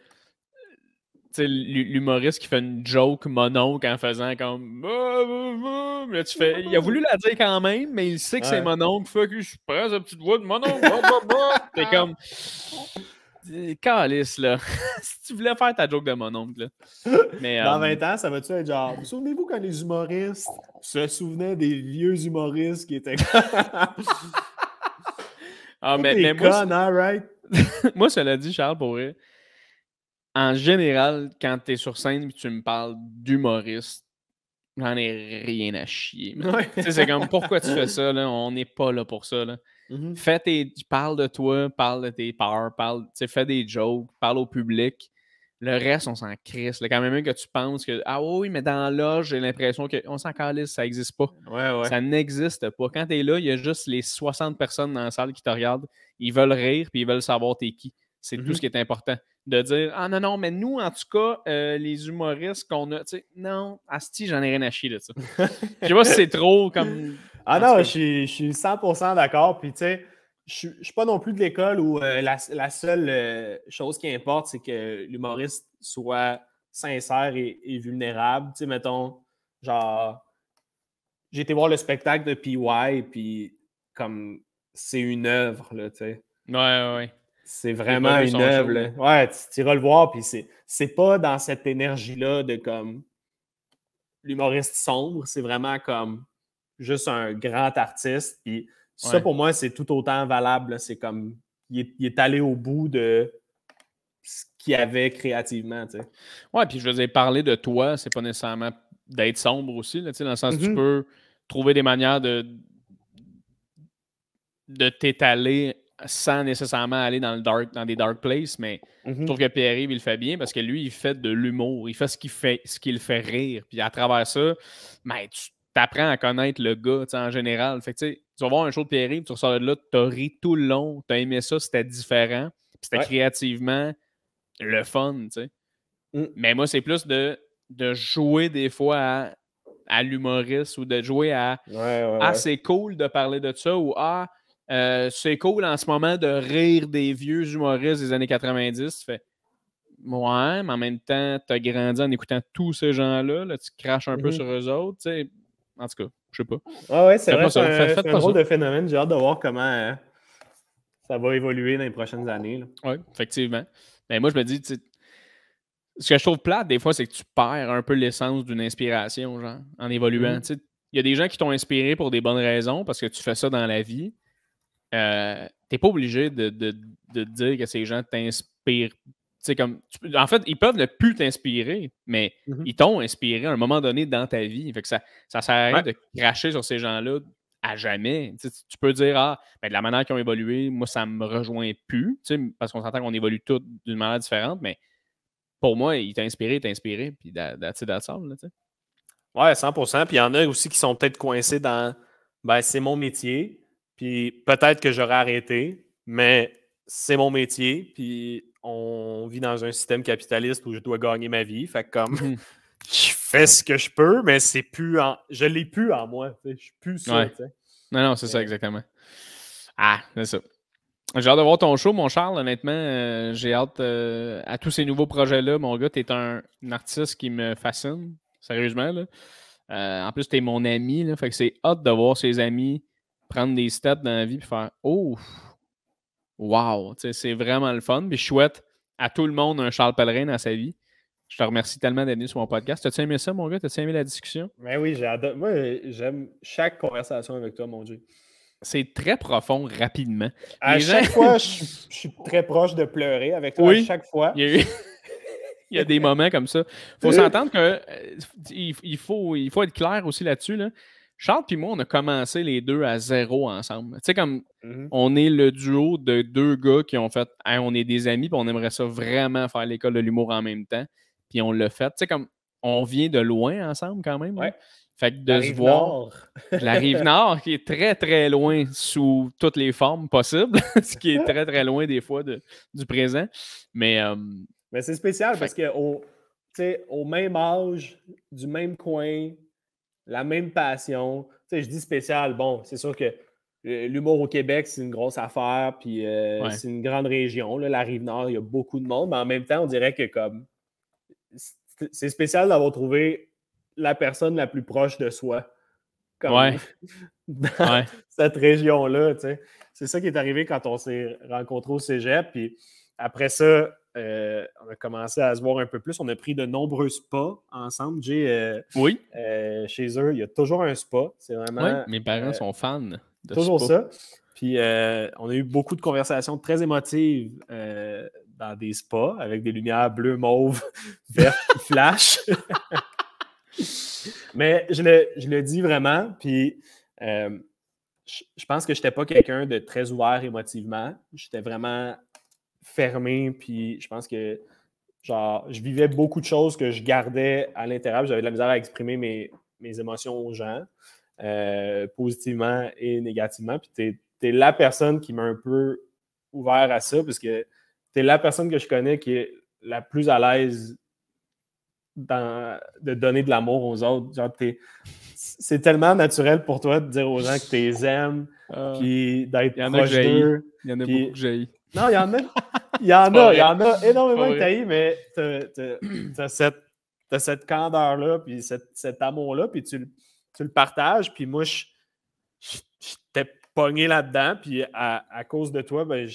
l'humoriste qui fait une joke mononcle en faisant comme là, tu fais, il a voulu la dire quand même, mais il sait que c'est mononcle. Fuck, je prends sa petite voix de mononcle. T'es comme calice, là. Si tu voulais faire ta joke de mononcle, là. Mais, dans 20 ans, ça va-tu être genre, vous souvenez-vous quand les humoristes se souvenaient des vieux humoristes qui étaient mais moi, right? Moi, cela dit, Charles, pour vrai, en général, quand t'es sur scène et tu me parles d'humoriste, j'en ai rien à chier. C'est comme, pourquoi tu fais ça? Là? On n'est pas là pour ça. Là. Parle de toi, parle de tes peurs, fais des jokes, parle au public. Le reste, on s'en crisse. Quand même que tu penses que, ah oui, mais dans l'âge, j'ai l'impression qu'on s'en calisse, ça n'existe pas. Ça n'existe pas. Quand t'es là, il y a juste les 60 personnes dans la salle qui te regardent. Ils veulent rire puis ils veulent savoir t'es qui. C'est tout ce qui est important. De dire, ah non, mais nous, en tout cas, les humoristes qu'on a, tu sais, non, asti, j'en ai rien à chier de ça. Je sais pas si c'est trop comme. Ah non, je suis 100% d'accord. Puis tu sais, je suis pas non plus de l'école où la seule chose qui importe, c'est que l'humoriste soit sincère et vulnérable. Tu sais, mettons, genre, j'ai été voir le spectacle de PY, puis comme c'est une œuvre, là, tu sais. Ouais. C'est vraiment une œuvre, là. Ouais, tu iras le voir, puis c'est pas dans cette énergie-là de comme l'humoriste sombre, c'est vraiment comme juste un grand artiste. Puis ça, Ouais. pour moi, c'est tout autant valable. Là. C'est comme, il est allé au bout de ce qu'il avait créativement, tu sais. Ouais, puis je veux dire, parler de toi, c'est pas nécessairement d'être sombre aussi, là, tu sais, dans le sens que tu Mhm. peux trouver des manières de t'étaler sans nécessairement aller dans des dark places, mais je trouve Mhm. que Pierre-Yves, il le fait bien parce que lui, il fait de l'humour. Il fait ce qui le fait rire. Puis à travers ça, ben, tu t'apprends à connaître le gars, tu sais, en général. Fait que, tu sais, tu vas voir un show de Pierre-Yves, tu ressors de là, t'as ri tout le long, t'as aimé ça, c'était différent. Puis c'était Ouais. créativement le fun, tu sais. Mm. Mais moi, c'est plus de jouer des fois à l'humoriste ou de jouer à Ouais, ouais, Ah, ouais. c'est cool de parler de ça ou Ah, c'est cool en ce moment de rire des vieux humoristes des années 90. Tu fais Ouais, mais en même temps, tu as grandi en écoutant tous ces gens-là. Là, tu craches un peu Mhm. sur eux autres. Tu sais. En tout cas, je sais pas. Ah ouais, c'est Faites vrai, pas ça. Faites c'est un pas ça. drôle de phénomène. J'ai hâte de voir comment ça va évoluer dans les prochaines années. Là. Oui, effectivement. Mais moi, je me dis, tu sais, ce que je trouve plate, des fois, c'est que tu perds un peu l'essence d'une inspiration, genre, en évoluant. Mhm. Tu sais, il y a des gens qui t'ont inspiré pour des bonnes raisons parce que tu fais ça dans la vie. T'es pas obligé de dire que ces gens t'inspirent. Tu sais, comme, en fait, ils peuvent ne plus t'inspirer, mais Mhm. ils t'ont inspiré à un moment donné dans ta vie. Fait que ça sert à rien Ouais. de cracher sur ces gens-là à jamais. Tu sais, tu peux dire, ah, ben, de la manière qu'ils ont évolué, moi, ça me rejoint plus. Tu sais, parce qu'on s'entend qu'on évolue tous d'une manière différente, mais pour moi, il t'a inspiré, puis that's it, that's all, là, tu sais. Ouais, 100%. Puis il y en a aussi qui sont peut-être coincés dans ben, c'est mon métier, puis peut-être que j'aurais arrêté, mais c'est mon métier, puis on vit dans un système capitaliste où je dois gagner ma vie. Fait que comme Mhm. je fais ce que je peux, mais c'est plus en. Je l'ai plus en moi. Tu sais. Je suis plus ça, Ouais. tu sais. Non, non, c'est ça, Mais- exactement. Ah, c'est ça. J'ai hâte de voir ton show, mon Charles. Honnêtement, j'ai hâte à tous ces nouveaux projets-là. Mon gars, t'es un artiste qui me fascine. Sérieusement, là. En plus, t'es mon ami, là. Fait que c'est hâte de voir ses amis prendre des steps dans la vie et faire Oh, wow! Tu sais, c'est vraiment le fun. Puis je souhaite à tout le monde un Charles Pellerin dans sa vie. Je te remercie tellement d'être venu sur mon podcast. T'as-tu aimé ça, mon gars? T'as-tu aimé la discussion? Mais oui, j'adore. Moi, j'aime chaque conversation avec toi, mon Dieu. C'est très profond, rapidement. À Les gens. chaque fois, je suis très proche de pleurer avec toi. À Oui, chaque fois. il y a eu. Il y a des moments comme ça. Il faut s'entendre que il faut être clair aussi là-dessus. Là. Charles et moi, on a commencé les deux à zéro ensemble. Tu sais, comme Mhm. on est le duo de deux gars qui ont fait Hey, on est des amis, puis on aimerait ça vraiment faire l'école de l'humour en même temps. Puis on l'a fait. Tu sais, comme on vient de loin ensemble quand même. Là. Ouais. Fait que La de se rive voir nord. la rive nord, qui est très très loin sous toutes les formes possibles, ce qui est très très loin des fois du présent. Mais Mais c'est spécial fait parce qu'au au même âge, du même coin, la même passion. Tu sais, je dis spécial, bon, c'est sûr que l'humour au Québec, c'est une grosse affaire, puis ouais. c'est une grande région. Là, la Rive-Nord, il y a beaucoup de monde, mais en même temps, on dirait que comme c'est spécial d'avoir trouvé la personne la plus proche de soi, comme Ouais. dans Ouais. cette région-là. Tu sais. C'est ça qui est arrivé quand on s'est rencontrés au Cégep, puis après ça, on a commencé à se voir un peu plus. On a pris de nombreux spas ensemble. Oui. Chez eux, il y a toujours un spa. C'est Oui. vraiment Mes parents sont fans de toujours spa. ça. Puis on a eu beaucoup de conversations très émotives dans des spas avec des lumières bleues, mauves, vertes qui flashent. Mais je le dis vraiment. Puis je pense que je n'étais pas quelqu'un de très ouvert émotivement. J'étais vraiment fermé. Puis je pense que genre, je vivais beaucoup de choses que je gardais à l'intérieur. J'avais de la misère à exprimer mes émotions aux gens, positivement et négativement. Puis tu es la personne qui m'a un peu ouvert à ça, parce que tu es la personne que je connais qui est la plus à l'aise de donner de l'amour aux autres. Genre, c'est tellement naturel pour toi de dire aux gens que tu les aimes, puis Il d'être y en a que proche j'haïs. d'eux. Il y en a beaucoup que Puis j'haïs. non, C'est pas il y vrai. en a C'est pas énormément que tu vrai. as, mais t'as cette candeur-là, puis cet amour-là, puis tu le partages, puis moi, je t'ai pogné là-dedans, puis à cause de toi, ben,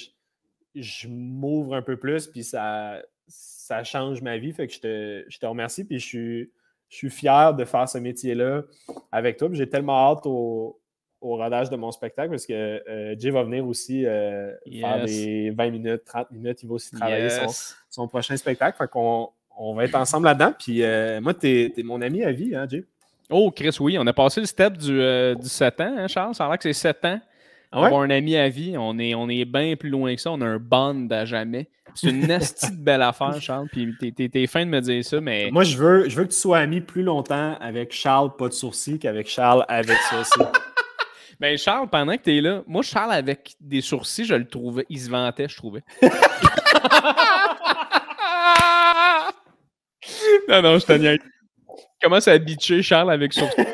je m'ouvre un peu plus, puis ça change ma vie, fait que je te remercie, puis je suis fier de faire ce métier-là avec toi. Puis j'ai tellement hâte au rodage de mon spectacle parce que Jay va venir aussi faire des 20 minutes, 30 minutes. Il va aussi travailler son prochain spectacle. Fait qu'on va être ensemble là-dedans. Puis moi, t'es mon ami à vie, hein, Jay? Oh, Chris, oui. On a passé le step du 7 ans, hein, Charles? Ça a l'air que c'est 7 ans. Ah ouais? Avoir un ami à vie, on est bien plus loin que ça. On a un bond à jamais. C'est une nasty de belle affaire, Charles. Puis t'es fin de me dire ça, mais... Moi, je veux que tu sois ami plus longtemps avec Charles, pas de sourcils, qu'avec Charles avec sourcils. Ben Charles, pendant que t'es là, moi, Charles avec des sourcils, je le trouvais. Il se vantait, je trouvais. Non, je te niaise. Il commence à bitcher Charles avec sourcils.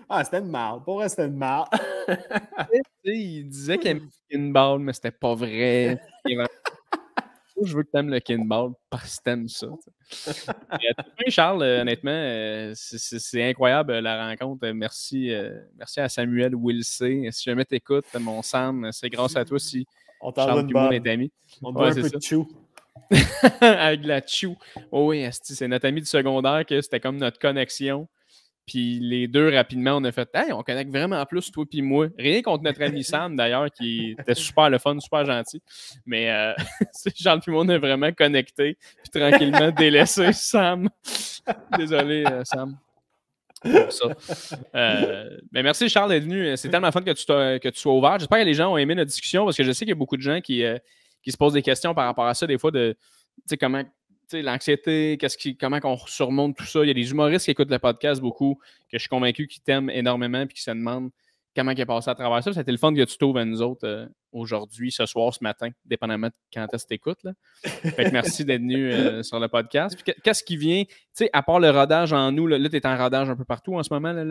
Ah, c'était une marde. Pour vrai, c'était une marde. Il disait qu'il aimait le kinball, mais c'était pas vrai. Je veux que t'aimes le kinball parce que t'aimes ça. Charles, honnêtement, c'est incroyable la rencontre. Merci à Samuel Wilsey. Si jamais t'écoutes, mon Sam, c'est grâce à toi si Charles et moi on est amis. On doit un peu de chou. Avec de la chou. Oh oui, c'est notre ami du secondaire que c'était comme notre connexion. Puis les deux, rapidement, on a fait « Hey, on connecte vraiment plus, toi puis moi. » Rien contre notre ami Sam, d'ailleurs, qui était super le fun, super gentil. Mais Charles puis moi, on a vraiment connecté. Puis tranquillement délaissé Sam. Désolé, Sam. Pour ça. Mais merci, Charles, d'être venu. C'est tellement fun que tu sois ouvert. J'espère que les gens ont aimé notre discussion parce que je sais qu'il y a beaucoup de gens qui se posent des questions par rapport à ça, des fois, de comment... l'anxiété, comment on surmonte tout ça. Il y a des humoristes qui écoutent le podcast beaucoup, que je suis convaincu qu'ils t'aiment énormément et qui se demandent comment il est passé à travers ça. C'était le fun que tu t'ouvres à nous autres aujourd'hui, ce soir, ce matin, dépendamment de quand est-ce que tu écoutes. Fait que merci d'être venu sur le podcast. Puis, qu'est-ce qui vient, à part le rodage en nous, là tu es en rodage un peu partout en ce moment. Là,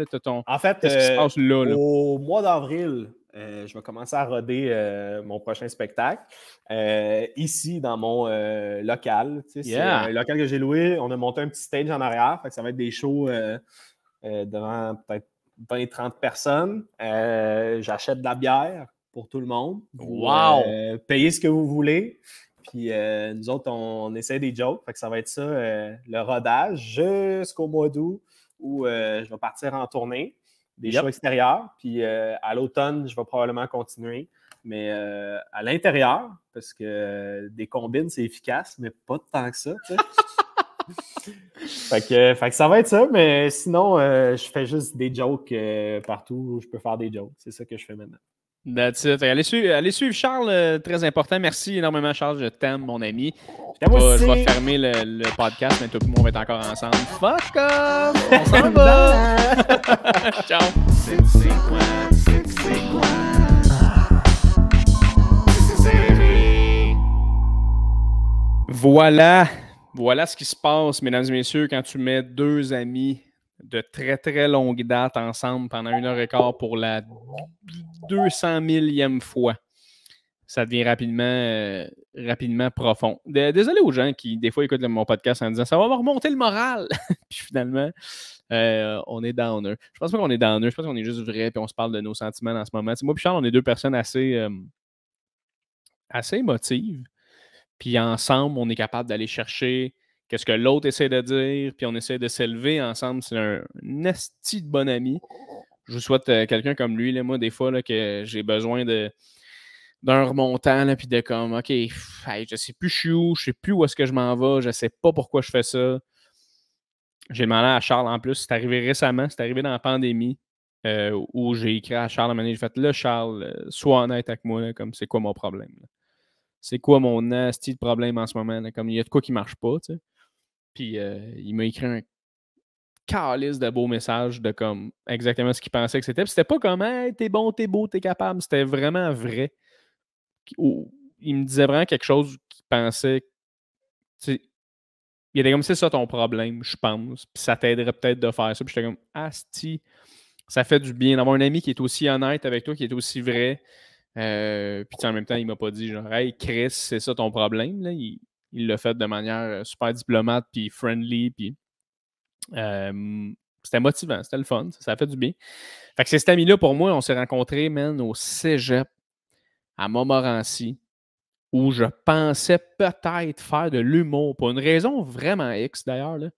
en fait, qu'est-ce qui se passe là? Au mois d'avril, je vais commencer à roder mon prochain spectacle ici dans mon local. C'est un local que j'ai loué. On a monté un petit stage en arrière. Fait que ça va être des shows devant peut-être 20-30 personnes. J'achète de la bière pour tout le monde. Wow! Payez ce que vous voulez. Puis nous autres, on essaie des jokes. Fait que ça va être ça, le rodage jusqu'au mois d'août où je vais partir en tournée. Des shows extérieurs. Puis à l'automne, je vais probablement continuer. Mais à l'intérieur, parce que des combines, c'est efficace, mais pas tant que ça. fait que ça va être ça, mais sinon, je fais juste des jokes partout où je peux faire des jokes. C'est ça que je fais maintenant. That's it. Allez suivre Charles, très important. Merci énormément, Charles. Je t'aime, mon ami. Je vais fermer le podcast, mais tout le monde va être encore ensemble. Fuck off! On s'en va! Ciao! Voilà ce qui se passe, mesdames et messieurs, quand tu mets deux amis de très, très longue date ensemble pendant 1h15 pour la 200 000e fois. Ça devient rapidement profond. Désolé aux gens qui, des fois, écoutent mon podcast en disant « Ça va me remonter le moral! » Puis finalement, on est downer. Je pense pas qu'on est downer. Je pense qu'on est juste vrai puis on se parle de nos sentiments en ce moment. T'sais, moi et Charles, on est deux personnes assez émotives. Puis ensemble, on est capable d'aller chercher qu'est-ce que l'autre essaie de dire, puis on essaie de s'élever ensemble. C'est un esti de bon ami. Je vous souhaite quelqu'un comme lui. Là, moi, des fois, là, que j'ai besoin d'un remontant, là, puis de comme, OK, je sais plus je suis où, je sais plus où est-ce que je m'en vais, je sais pas pourquoi je fais ça. J'ai demandé à Charles, en plus, c'est arrivé récemment, c'est arrivé dans la pandémie, où j'ai écrit à Charles à un moment donné, j'ai fait, là, Charles, sois honnête avec moi, là, comme, c'est quoi mon problème? Là? C'est quoi mon asti de problème en ce moment? Là? Comme, il y a de quoi qui marche pas, tu sais. Puis, il m'a écrit un calice de beaux messages de comme exactement ce qu'il pensait que c'était. Puis c'était pas comme hey, t'es bon, t'es beau, t'es capable. C'était vraiment vrai. Il me disait vraiment quelque chose qu'il pensait. Il était comme c'est ça ton problème, je pense. Puis ça t'aiderait peut-être de faire ça. Puis j'étais comme asti, ça fait du bien d'avoir un ami qui est aussi honnête avec toi, qui est aussi vrai. Puis en même temps, il m'a pas dit genre hey Chris, c'est ça ton problème. Là. Il l'a fait de manière super diplomate puis friendly. Puis c'était motivant, c'était le fun, ça a fait du bien. Fait que c'est cet ami-là, pour moi, on s'est rencontrés, man, au cégep à Montmorency, où je pensais peut-être faire de l'humour, pour une raison vraiment X d'ailleurs. Là.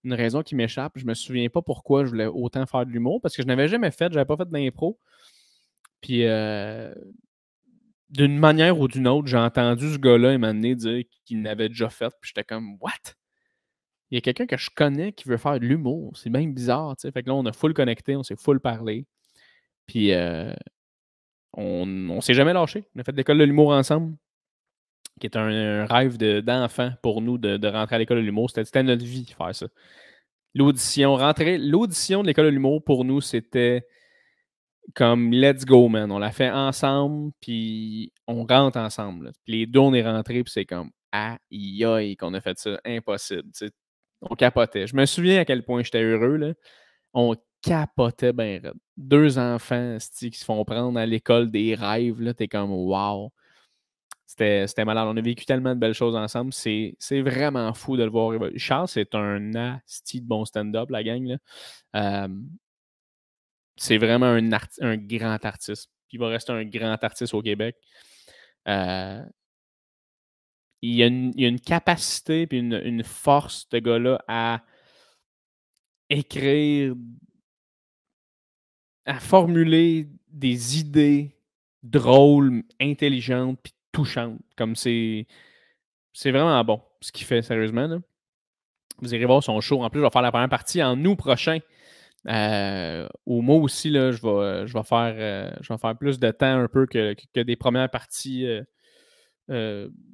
une raison qui m'échappe. Je me souviens pas pourquoi je voulais autant faire de l'humour, parce que je n'avais jamais fait, j'avais pas fait d'impro. Puis, d'une manière ou d'une autre, j'ai entendu ce gars-là, un moment donné, dire qu'il l'avait déjà fait, puis j'étais comme « What? » Il y a quelqu'un que je connais qui veut faire de l'humour. C'est bien bizarre, tu sais. Fait que là, on a full connecté, on s'est full parlé. Puis, on s'est jamais lâché. On a fait l'école de l'humour ensemble, qui est un rêve d'enfant pour nous de rentrer à l'école de l'humour. C'était notre vie, faire ça. L'audition de l'école de l'humour, pour nous, c'était comme let's go, man. On l'a fait ensemble, puis on rentre ensemble. Puis les deux, on est rentrés, puis c'est comme aïe aïe qu'on a fait ça. Impossible, tu sais. On capotait. Je me souviens à quel point j'étais heureux, là. On capotait bien raide. 2 enfants qui se font prendre à l'école des rêves, là. T'es comme wow. C'était malade. On a vécu tellement de belles choses ensemble. C'est vraiment fou de le voir. Charles, c'est un asti de bon stand-up, la gang, là. C'est vraiment un grand artiste. Il va rester un grand artiste au Québec. Il y a une capacité et une force, ce gars-là, à écrire, à formuler des idées drôles, intelligentes puis touchantes. Comme c'est vraiment bon, ce qu'il fait, sérieusement, là. Vous irez voir son show. En plus, je vais faire la première partie en août prochain. Où moi aussi, là, je vais faire plus de temps un peu que des premières parties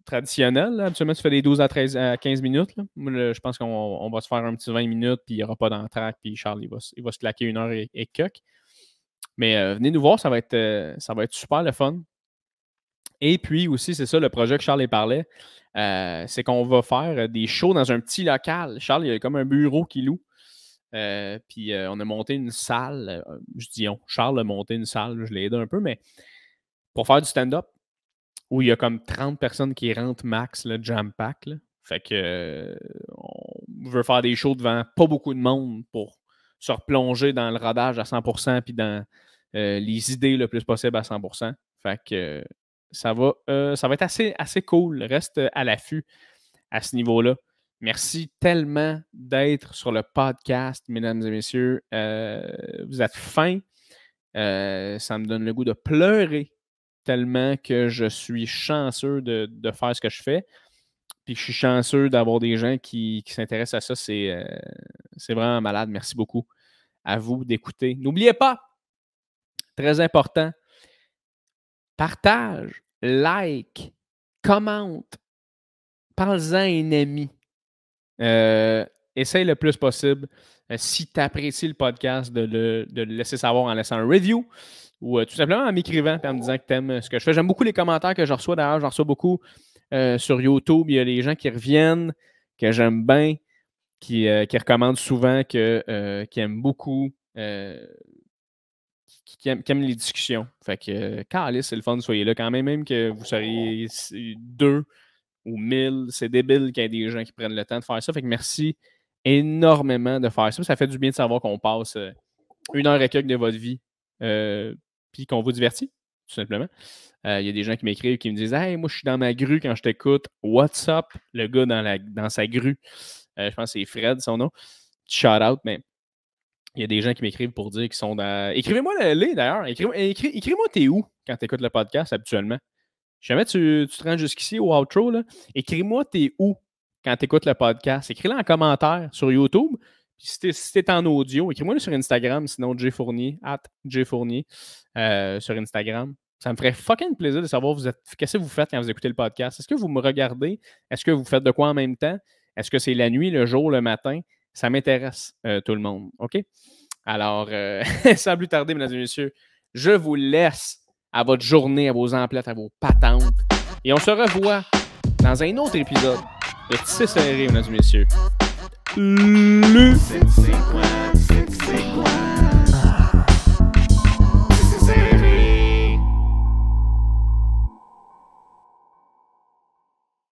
traditionnelles. Là. Habituellement, tu fais des 12 à 15 minutes. Là. Moi, là, je pense qu'on va se faire un petit 20 minutes, puis il n'y aura pas d'entraque, puis Charles, il va se claquer 1 heure et quelques. Mais venez nous voir, ça va être super le fun. Et puis aussi, c'est ça, le projet que Charles parlait, c'est qu'on va faire des shows dans un petit local. Charles, il y a comme un bureau qu'il loue. Puis on a monté une salle. Je dis on. Charles a monté une salle. Je l'ai aidé un peu, mais pour faire du stand-up, où il y a comme 30 personnes qui rentrent max, le jam pack. Là. Fait que on veut faire des shows devant pas beaucoup de monde pour se replonger dans le rodage à 100% puis dans les idées le plus possible à 100%. Fait que ça va être assez cool. Reste à l'affût à ce niveau-là. Merci tellement d'être sur le podcast, mesdames et messieurs. Vous êtes fins. Ça me donne le goût de pleurer tellement que je suis chanceux de faire ce que je fais. Puis je suis chanceux d'avoir des gens qui s'intéressent à ça. C'est vraiment malade. Merci beaucoup à vous d'écouter. N'oubliez pas, très important, partage, like, commente, parle-en à un ami. Essaye le plus possible, si tu apprécies le podcast, de le laisser savoir en laissant un review ou tout simplement en m'écrivant et en me disant que tu aimes ce que je fais. J'aime beaucoup les commentaires que je reçois. D'ailleurs, j'en reçois beaucoup sur YouTube. Il y a des gens qui reviennent, que j'aime bien, qui recommandent souvent, qui aiment beaucoup, qui aiment les discussions. Fait que, Carlis, c'est le fun, soyez là. Quand même que vous seriez 2 ou 1000, c'est débile qu'il y ait des gens qui prennent le temps de faire ça. Fait que merci énormément de faire ça. Ça fait du bien de savoir qu'on passe 1 heure et quelques de votre vie puis qu'on vous divertit, tout simplement. Il y a des gens qui m'écrivent qui me disent « Hey, moi, je suis dans ma grue quand je t'écoute. What's up? » Le gars dans sa grue. Je pense que c'est Fred, son nom. Shout out, mais il y a des gens qui m'écrivent pour dire qu'ils sont dans... Écrivez-moi d'ailleurs. Écrivez-moi t'es où quand tu écoutes le podcast habituellement. Si jamais tu te rends jusqu'ici au outro, là, écris-moi t'es où quand tu écoutes le podcast. Écris-le en commentaire sur YouTube. Puis si t'es en audio, écris-moi sur Instagram, sinon @jfournier sur Instagram. Ça me ferait fucking plaisir de savoir qu'est-ce que vous faites quand vous écoutez le podcast. Est-ce que vous me regardez? Est-ce que vous faites de quoi en même temps? Est-ce que c'est la nuit, le jour, le matin? Ça m'intéresse, tout le monde. OK? Alors, sans plus tarder, mesdames et messieurs, je vous laisse à votre journée, à vos emplettes, à vos patentes. Et on se revoit dans un autre épisode de Tissé Serré, mesdames et messieurs. C'est quoi?